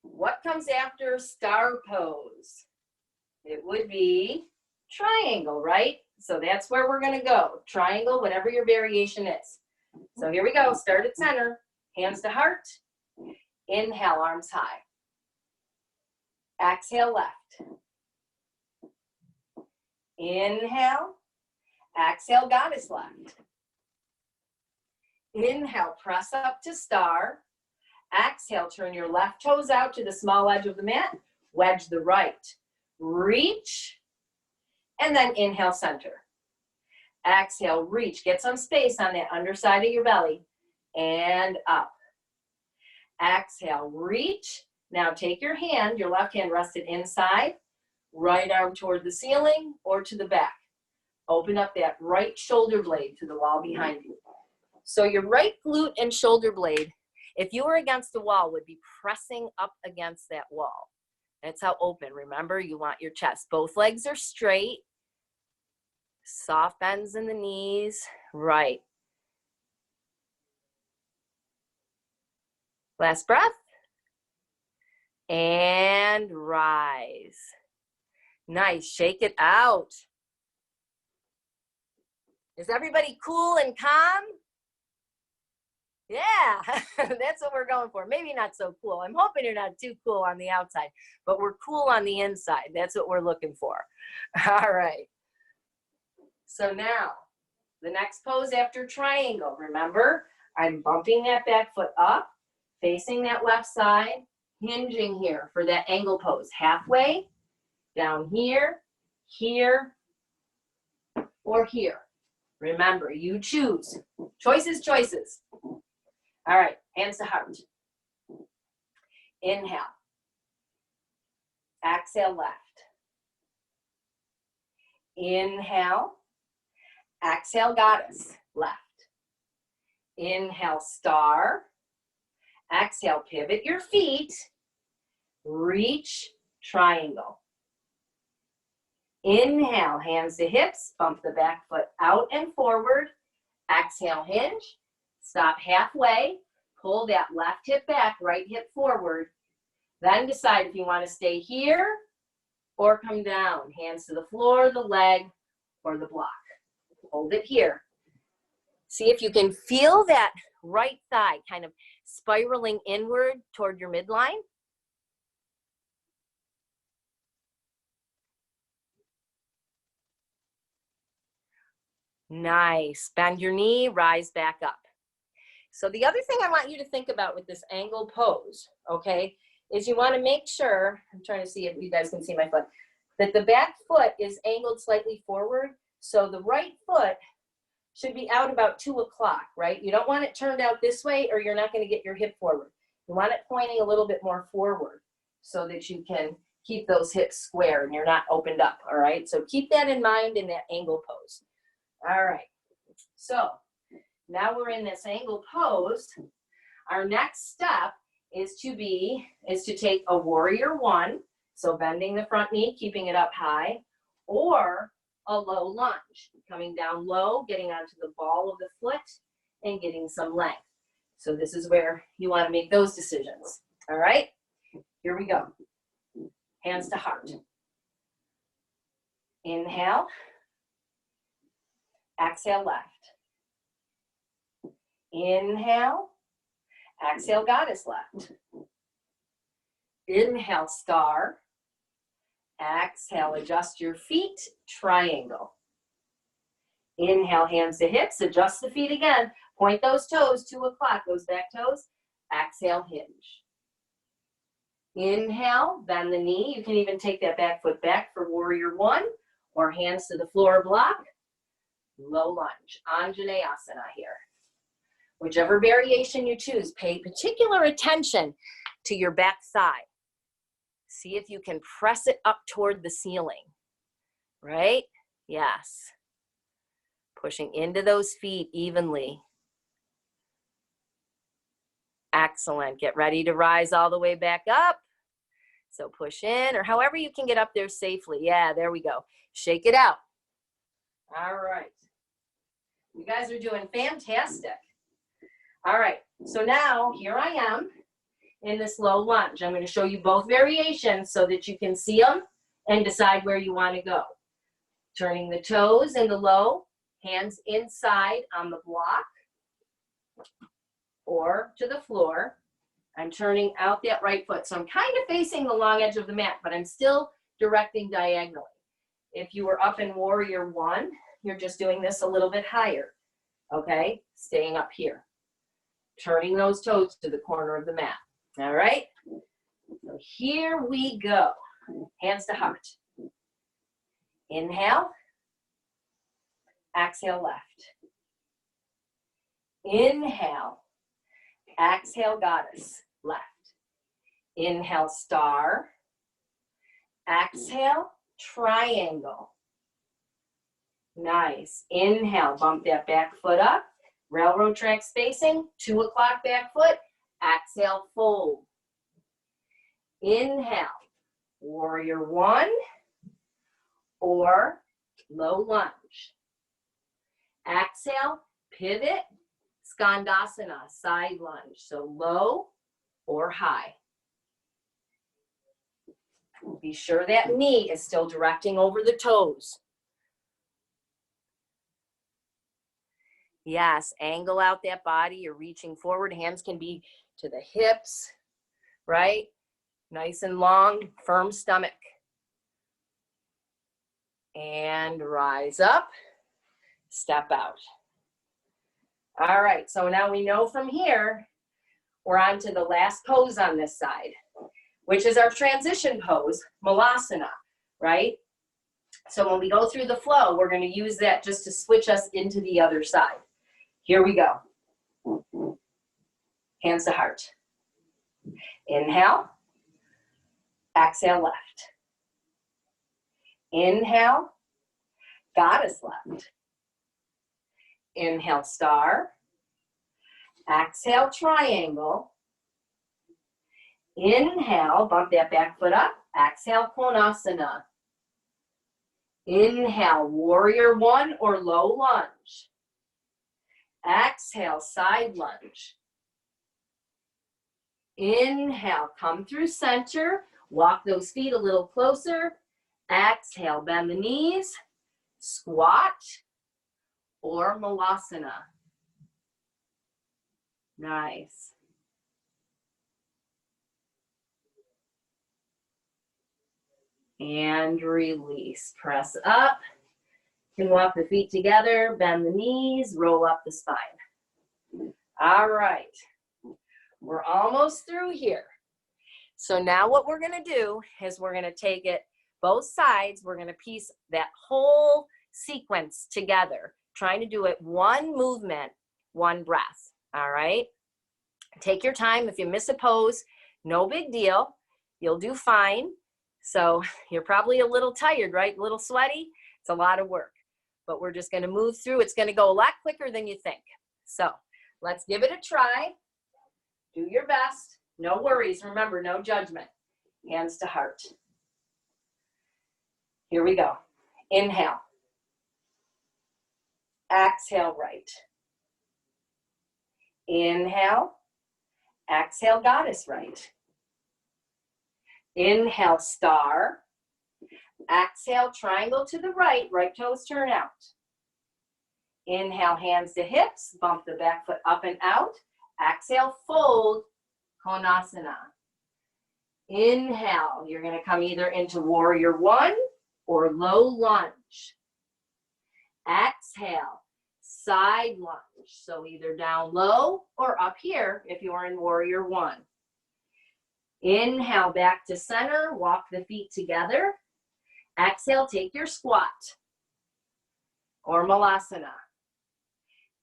what comes after star pose? It would be triangle, right? So that's where we're going to go. Triangle, whatever your variation is. So here we go. Start at center. Hands to heart. Inhale, arms high. Exhale, left. Inhale. Exhale, Goddess left. Inhale, press up to star. Exhale, turn your left toes out to the small edge of the mat. Wedge the right. Reach. And then inhale, center. Exhale, reach. Get some space on that underside of your belly. And up. Exhale, reach. Now take your hand, your left hand rested inside, right arm toward the ceiling or to the back. Open up that right shoulder blade to the wall behind you. So your right glute and shoulder blade, if you were against the wall, would be pressing up against that wall. That's how open. Remember, you want your chest. Both legs are straight. Soft bends in the knees. Right. Last breath. And rise. Nice. Shake it out. Is everybody cool and calm? Yeah, that's what we're going for. Maybe not so cool. I'm hoping you're not too cool on the outside, but we're cool on the inside. That's what we're looking for. All right. So now, the next pose after triangle. Remember, I'm bumping that back foot up, facing that left side, hinging here for that angle pose. Halfway, down here, here, or here. Remember, you choose. Choices, choices. All right, hands to heart. Inhale. Exhale, left. Inhale. Exhale, Goddess, left. Inhale, star. Exhale, pivot your feet. Reach, triangle. Inhale, hands to hips. Bump the back foot out and forward. Exhale, hinge. Stop halfway. Pull that left hip back, right hip forward. Then decide if you want to stay here or come down. Hands to the floor, the leg, or the block. Hold it here. See if you can feel that right thigh kind of spiraling inward toward your midline. Nice. Bend your knee, rise back up. So the other thing I want you to think about with this angle pose, okay, is you want to make sure, I'm trying to see if you guys can see my foot, that the back foot is angled slightly forward. So the right foot should be out about 2 o'clock, right? You don't want it turned out this way or you're not going to get your hip forward. You want it pointing a little bit more forward so that you can keep those hips square and you're not opened up, all right? So keep that in mind in that angle pose. All right, so now we're in this angle pose. Our next step is to take a warrior one, so bending the front knee, keeping it up high, or a low lunge, coming down low, getting onto the ball of the foot, and getting some length. So this is where you want to make those decisions. All right, here we go. Hands to heart. Inhale. Exhale, left. Inhale. Exhale, Goddess left. Inhale, star. Exhale, adjust your feet, triangle. Inhale, hands to hips, adjust the feet again. Point those toes, 2 o'clock, those back toes. Exhale, hinge. Inhale, bend the knee. You can even take that back foot back for warrior one, or hands to the floor block. Low lunge, Anjaneyasana here. Whichever variation you choose, pay particular attention to your back thigh. See if you can press it up toward the ceiling, right? Yes. Pushing into those feet evenly. Excellent. Get ready to rise all the way back up. So push in, or however you can get up there safely. Yeah, there we go. Shake it out. All right. You guys are doing fantastic. All right. So now here I am in this low lunge. I'm going to show you both variations so that you can see them and decide where you want to go. Turning the toes in the low, hands inside on the block or to the floor. I'm turning out that right foot. So I'm kind of facing the long edge of the mat, but I'm still directing diagonally. If you were up in warrior one, you're just doing this a little bit higher. Okay? Staying up here. Turning those toes to the corner of the mat. All right? So here we go. Hands to heart. Inhale. Exhale, left. Inhale. Exhale, goddess, left. Inhale, star. Exhale, triangle. Nice. Inhale, bump that back foot up. Railroad track spacing, 2 o'clock back foot. Exhale, fold. Inhale, warrior one or low lunge. Exhale, pivot, skandasana, side lunge. So low or high. Be sure that knee is still directing over the toes. Yes, angle out that body. You're reaching forward. Hands can be to the hips, right? Nice and long, firm stomach. And rise up, step out. All right, so now we know from here, we're on to the last pose on this side, which is our transition pose, Malasana, right? So when we go through the flow, we're going to use that just to switch us into the other side. Here we go. Hands to heart. Inhale. Exhale, left. Inhale. Goddess, left. Inhale, star. Exhale, triangle. Inhale, bump that back foot up. Exhale, konasana. Inhale, warrior one or low lunge. Exhale, side lunge. Inhale, come through center. Walk those feet a little closer. Exhale, bend the knees. Squat or Malasana. Nice. And release. Press up. You can walk the feet together, bend the knees, roll up the spine. All right. We're almost through here. So now what we're going to do is we're going to take it both sides. We're going to piece that whole sequence together, trying to do it one movement, one breath. All right. Take your time. If you miss a pose, no big deal. You'll do fine. So you're probably a little tired, right? A little sweaty. It's a lot of work, but we're just going to move through. It's going to go a lot quicker than you think. So let's give it a try. Do your best. No worries. Remember, no judgment. Hands to heart. Here we go. Inhale. Exhale, right. Inhale. Exhale, goddess, right. Inhale, star. Exhale, triangle to the right. Right toes turn out. Inhale, hands to hips. Bump the back foot up and out. Exhale, fold, konasana. Inhale, you're going to come either into warrior one or low lunge. Exhale, side lunge. So either down low or up here if you're in warrior one. Inhale, back to center, walk the feet together. Exhale, take your squat or Malasana.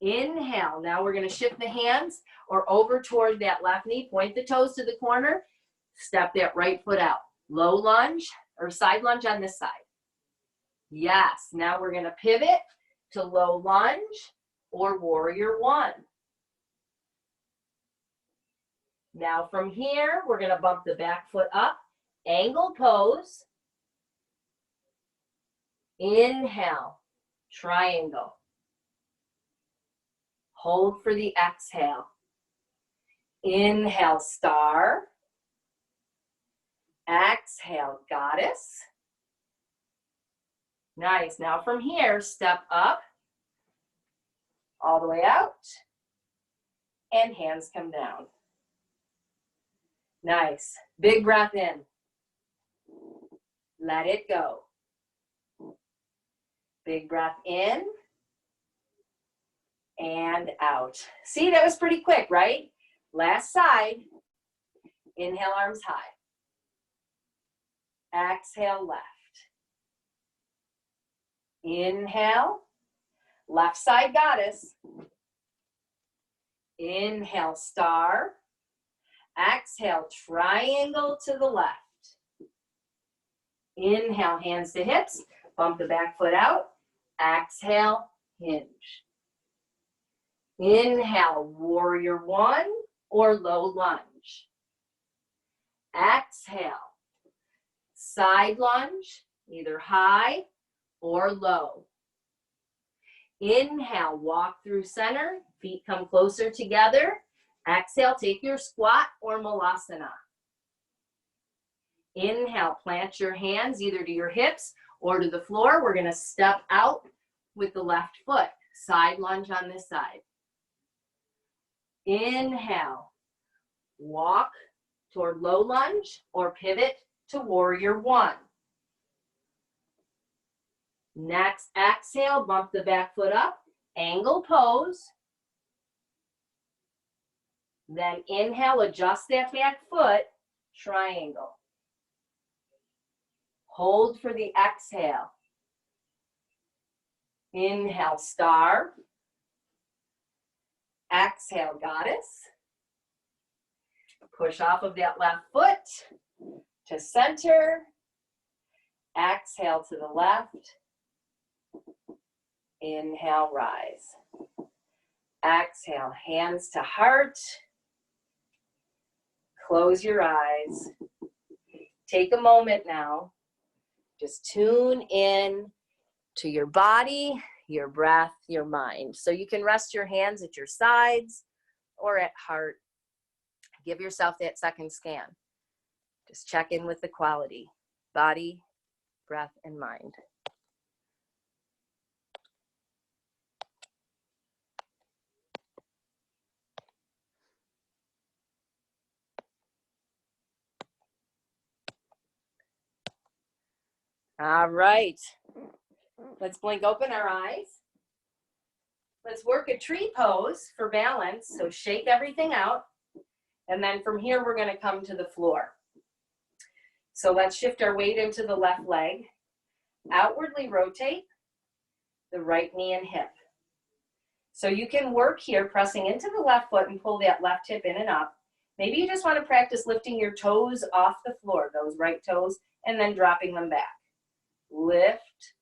Inhale, now we're going to shift the hands or over toward that left knee, point the toes to the corner, step that right foot out. Low lunge or side lunge on this side. Yes, now we're going to pivot to low lunge or warrior one. Now from here, we're going to bump the back foot up, angle pose. Inhale, triangle. Hold for the exhale. Inhale, star. Exhale, goddess. Nice. Now from here, step up, all the way out, and hands come down. Nice. Big breath in. Let it go. Big breath in and out. See, that was pretty quick, right? Last side. Inhale, arms high. Exhale, left. Inhale, left side goddess. Inhale, star. Exhale, triangle to the left. Inhale, hands to hips. Bump the back foot out. Exhale, hinge. Inhale, warrior one or low lunge. Exhale, side lunge, either high or low. Inhale, walk through center, feet come closer together. Exhale, take your squat or Malasana. Inhale, plant your hands either to your hips or to the floor. We're going to step out with the left foot. Side lunge on this side. Inhale, walk toward low lunge or pivot to warrior one. Next, exhale, bump the back foot up, angle pose. Then inhale, adjust that back foot, triangle. Hold for the exhale. Inhale, star. Exhale, goddess. Push off of that left foot to center. Exhale to the left. Inhale, rise. Exhale, hands to heart. Close your eyes. Take a moment now. Just tune in to your body, your breath, your mind. So you can rest your hands at your sides or at heart. Give yourself that second scan. Just check in with the quality, body, breath, and mind. All right, let's blink open our eyes. Let's work a tree pose for balance. So shake everything out. And then from here, we're going to come to the floor. So let's shift our weight into the left leg. Outwardly rotate the right knee and hip. So you can work here pressing into the left foot and pull that left hip in and up. Maybe you just want to practice lifting your toes off the floor, those right toes, and then dropping them back. Lift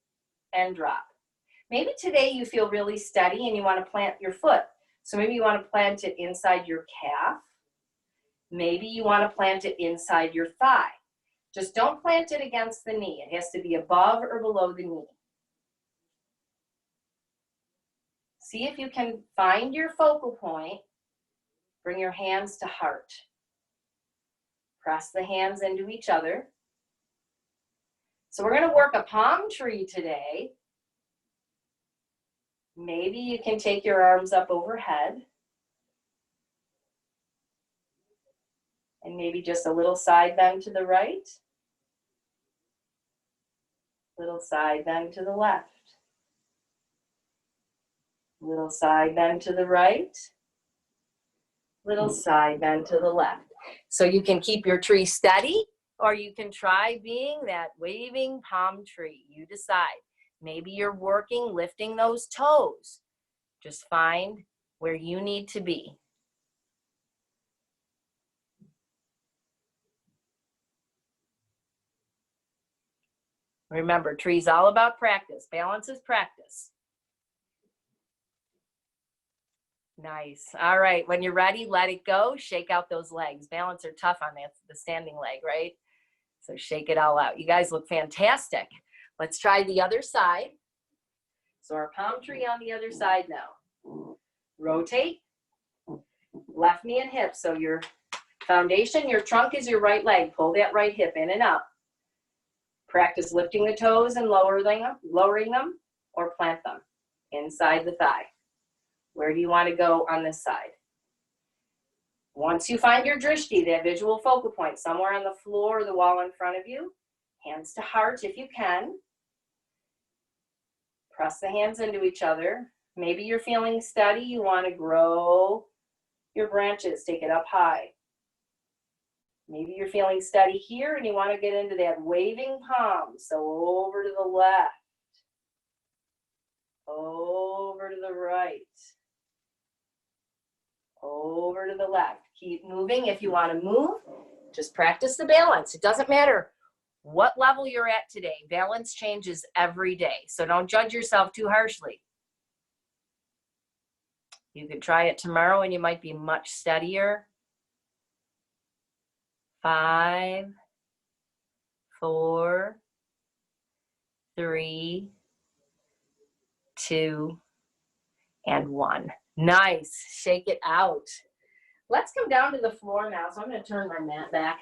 and drop. Maybe today you feel really steady and you want to plant your foot. So maybe you want to plant it inside your calf. Maybe you want to plant it inside your thigh. Just don't plant it against the knee. It has to be above or below the knee. See if you can find your focal point. Bring your hands to heart. Press the hands into each other. So we're going to work a palm tree today. Maybe you can take your arms up overhead. And maybe just a little side bend to the right. Little side bend to the left. Little side bend to the right. Little side bend to the left. So you can keep your tree steady, or you can try being that waving palm tree. You decide. Maybe you're working, lifting those toes. Just find where you need to be. Remember, tree's all about practice. Balance is practice. Nice. All right. When you're ready, let it go. Shake out those legs. Balance are tough on the standing leg, right? So shake it all out. You guys look fantastic. Let's try the other side. So our palm tree on the other side now. Rotate. Left knee and hip. So your foundation, your trunk is your right leg. Pull that right hip in and up. Practice lifting the toes and lowering them, or plant them inside the thigh. Where do you want to go on this side? Once you find your drishti, that visual focal point, somewhere on the floor or the wall in front of you, hands to heart if you can. Press the hands into each other. Maybe you're feeling steady. You want to grow your branches. Take it up high. Maybe you're feeling steady here and you want to get into that waving palm. So over to the left. Over to the right. Over to the left. Keep moving. If you want to move, just practice the balance. It doesn't matter what level you're at today. Balance changes every day. So don't judge yourself too harshly. You can try it tomorrow and you might be much steadier. 5, 4, 3, 2, and 1. Nice. Shake it out. Let's come down to the floor now. So I'm going to turn my mat back.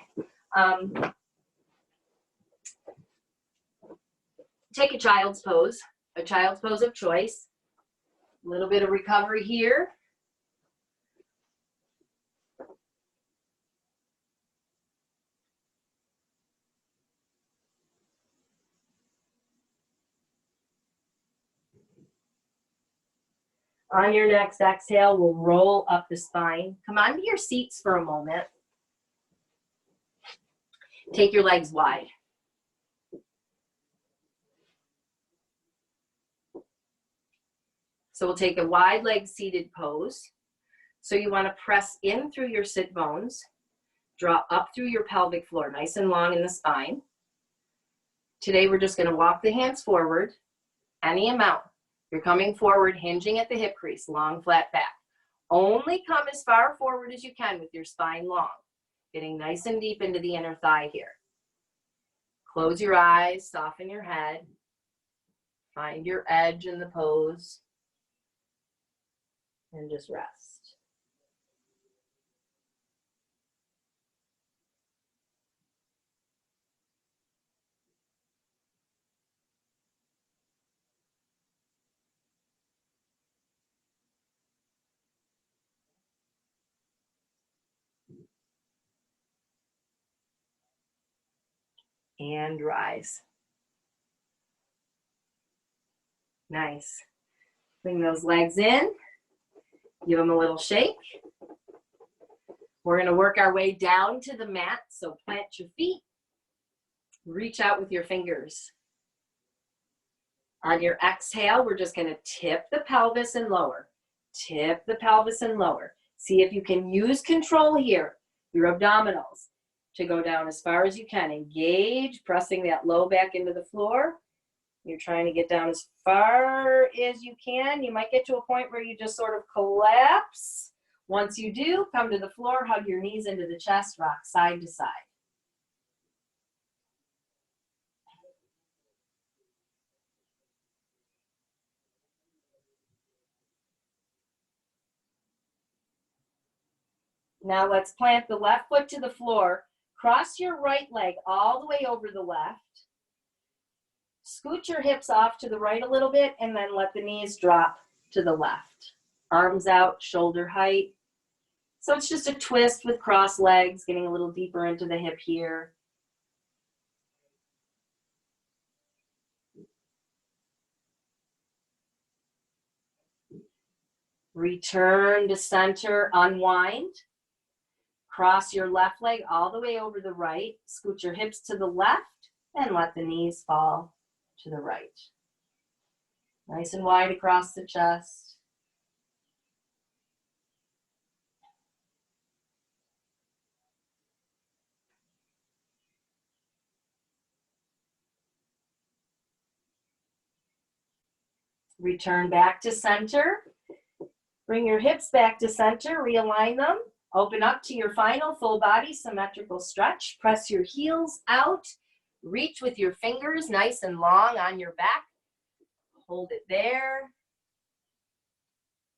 Take a child's pose of choice. A little bit of recovery here. On your next exhale, we'll roll up the spine. Come onto your seats for a moment. Take your legs wide. So we'll take a wide leg seated pose. So you want to press in through your sit bones, draw up through your pelvic floor, nice and long in the spine. Today we're just going to walk the hands forward, any amount. You're coming forward, hinging at the hip crease, long flat back. Only come as far forward as you can with your spine long, getting nice and deep into the inner thigh here. Close your eyes, soften your head, find your edge in the pose, and just rest. And rise. Nice. Bring those legs in. Give them a little shake. We're going to work our way down to the mat. So plant your feet. Reach out with your fingers. On your exhale, we're just going to tip the pelvis and lower. Tip the pelvis and lower. See if you can use control here, your abdominals, to go down as far as you can. Engage, pressing that low back into the floor. You're trying to get down as far as you can. You might get to a point where you just sort of collapse. Once you do, come to the floor, hug your knees into the chest, rock side to side. Now let's plant the left foot to the floor. Cross your right leg all the way over the left. Scoot your hips off to the right a little bit and then let the knees drop to the left. Arms out, shoulder height. So it's just a twist with crossed legs, getting a little deeper into the hip here. Return to center, unwind. Cross your left leg all the way over the right. Scoot your hips to the left and let the knees fall to the right. Nice and wide across the chest. Return back to center. Bring your hips back to center, realign them. Open up to your final full body symmetrical stretch. Press your heels out. Reach with your fingers nice and long on your back. Hold it there.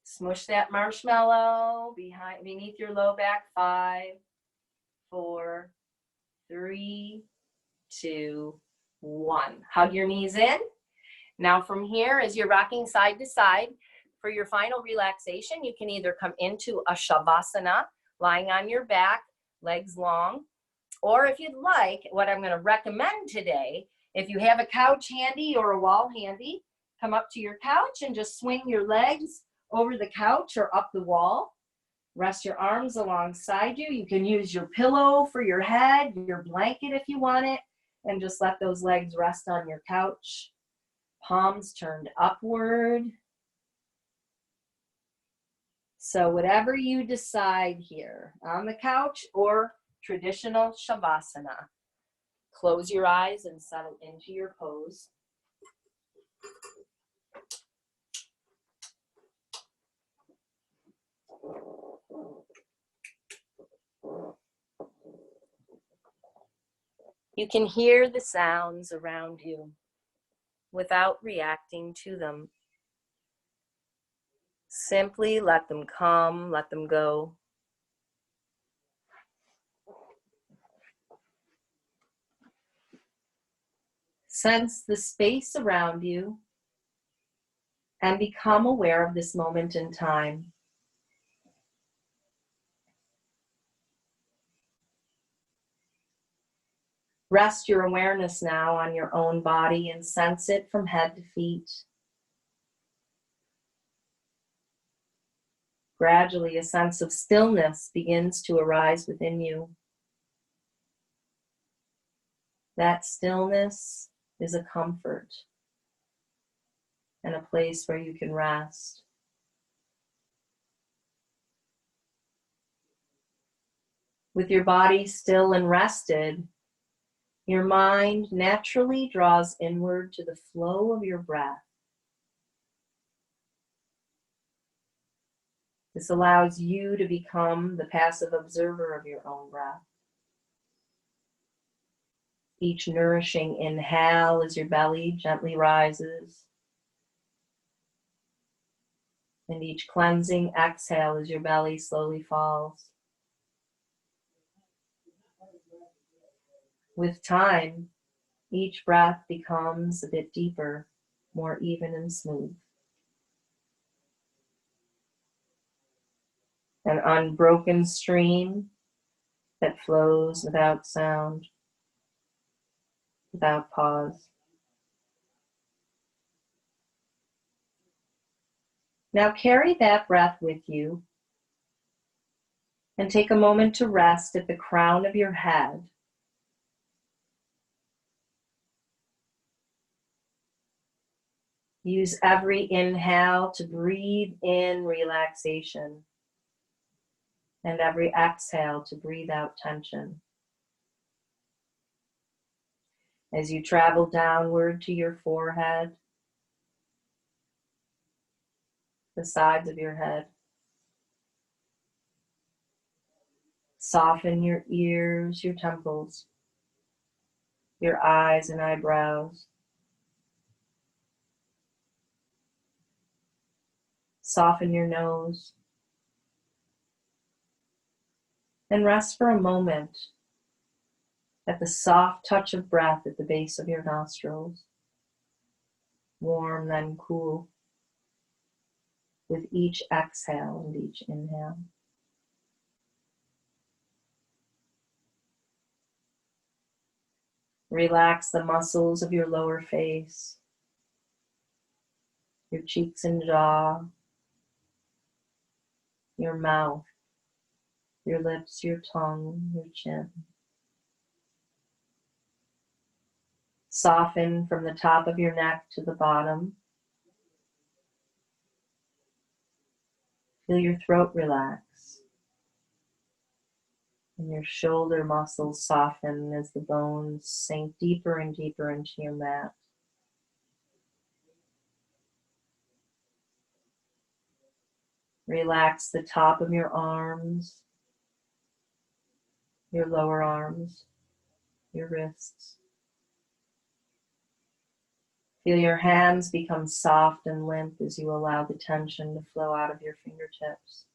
Smush that marshmallow beneath your low back. 5, 4, 3, 2, 1. Hug your knees in. Now from here, as you're rocking side to side, for your final relaxation, you can either come into a Savasana, lying on your back, legs long, or if you'd like, what I'm going to recommend today, if you have a couch handy or a wall handy, come up to your couch and just swing your legs over the couch or up the wall. Rest your arms alongside you. You can use your pillow for your head, your blanket if you want it, and just let those legs rest on your couch. Palms turned upward. So whatever you decide here, on the couch or traditional Shavasana, close your eyes and settle into your pose. You can hear the sounds around you without reacting to them. Simply let them come, let them go. Sense the space around you and become aware of this moment in time. Rest your awareness now on your own body and sense it from head to feet. Gradually, a sense of stillness begins to arise within you. That stillness is a comfort and a place where you can rest. With your body still and rested, your mind naturally draws inward to the flow of your breath. This allows you to become the passive observer of your own breath. Each nourishing inhale as your belly gently rises, and each cleansing exhale as your belly slowly falls. With time, each breath becomes a bit deeper, more even and smooth. An unbroken stream that flows without sound, without pause. Now carry that breath with you and take a moment to rest at the crown of your head. Use every inhale to breathe in relaxation and every exhale to breathe out tension. As you travel downward to your forehead, the sides of your head, soften your ears, your temples, your eyes and eyebrows. Soften your nose. And rest for a moment at the soft touch of breath at the base of your nostrils. Warm, then cool, with each exhale and each inhale. Relax the muscles of your lower face, your cheeks and jaw, your mouth, your lips, your tongue, your chin. Soften from the top of your neck to the bottom. Feel your throat relax. And your shoulder muscles soften as the bones sink deeper and deeper into your mat. Relax the top of your arms, your lower arms, your wrists. Feel your hands become soft and limp as you allow the tension to flow out of your fingertips.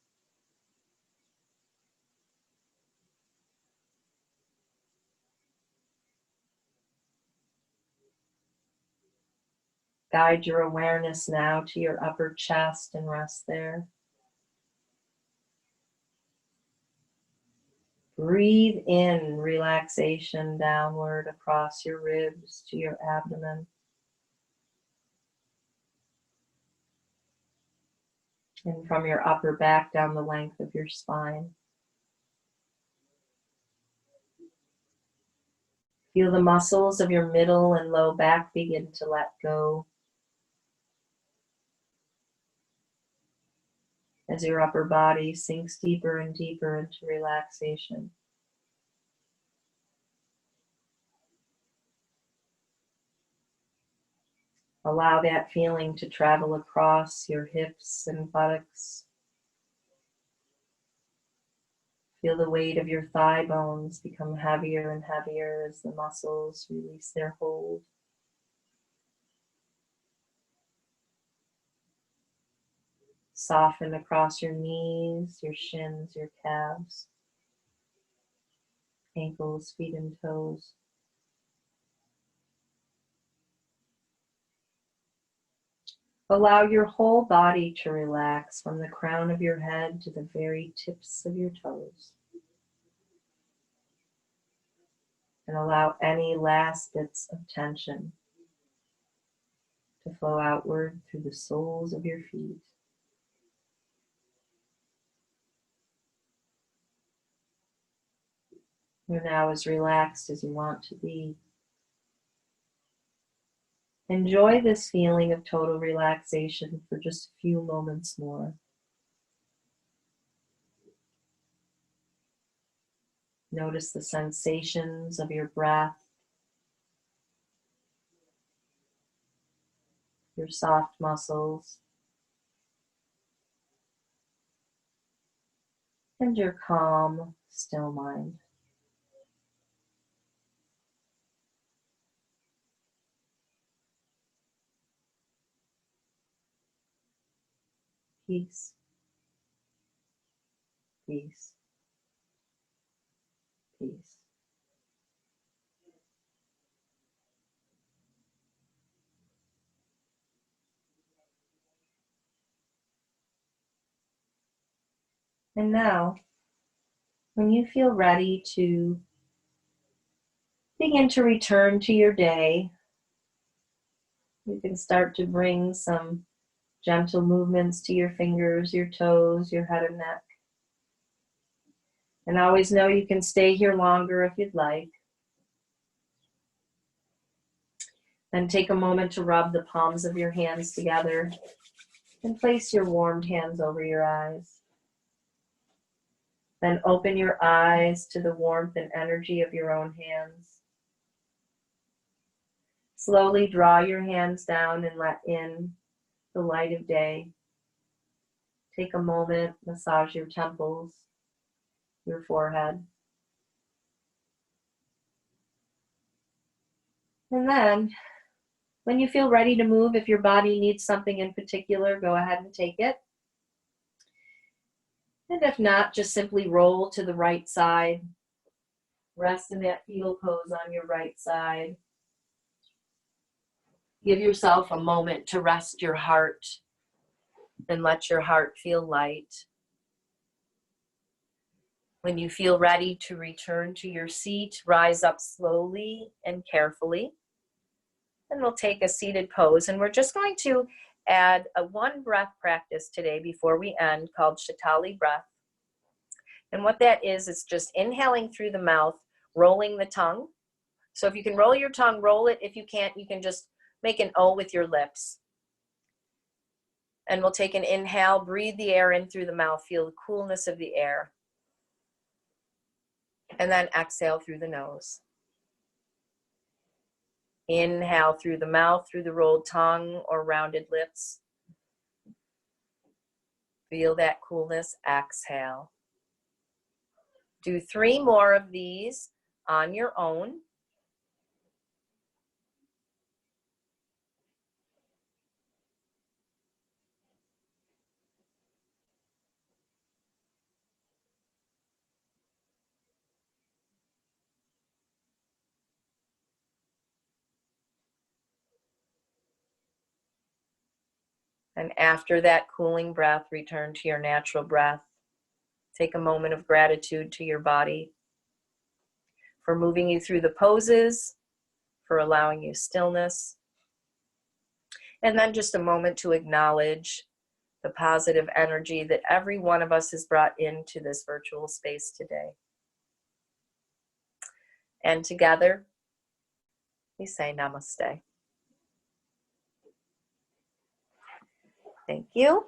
Guide your awareness now to your upper chest and rest there. Breathe in relaxation downward across your ribs to your abdomen. And from your upper back down the length of your spine. Feel the muscles of your middle and low back begin to let go as your upper body sinks deeper and deeper into relaxation. Allow that feeling to travel across your hips and buttocks. Feel the weight of your thigh bones become heavier and heavier as the muscles release their hold. Soften across your knees, your shins, your calves, ankles, feet, and toes. Allow your whole body to relax from the crown of your head to the very tips of your toes. And allow any last bits of tension to flow outward through the soles of your feet. You're now as relaxed as you want to be. Enjoy this feeling of total relaxation for just a few moments more. Notice the sensations of your breath, your soft muscles, and your calm, still mind. Peace, peace, peace. And now, when you feel ready to begin to return to your day, you can start to bring some gentle movements to your fingers, your toes, your head and neck. And always know you can stay here longer if you'd like. Then take a moment to rub the palms of your hands together and place your warmed hands over your eyes. Then open your eyes to the warmth and energy of your own hands. Slowly draw your hands down and let in the light of day. Take a moment, massage your temples, your forehead. And then, when you feel ready to move, if your body needs something in particular, go ahead and take it. And if not, just simply roll to the right side. Rest in that fetal pose on your right side. Give yourself a moment to rest your heart and let your heart feel light. When you feel ready to return to your seat, rise up slowly and carefully. And we'll take a seated pose. And we're just going to add a one breath practice today before we end called Shatali Breath. And what that is just inhaling through the mouth, rolling the tongue. So if you can roll your tongue, roll it. If you can't, you can just make an O with your lips. And we'll take an inhale, breathe the air in through the mouth, feel the coolness of the air. And then exhale through the nose. Inhale through the mouth, through the rolled tongue or rounded lips. Feel that coolness, exhale. Do 3 more of these on your own. And after that cooling breath, return to your natural breath. Take a moment of gratitude to your body for moving you through the poses, for allowing you stillness. And then just a moment to acknowledge the positive energy that every one of us has brought into this virtual space today. And together, we say namaste. Thank you.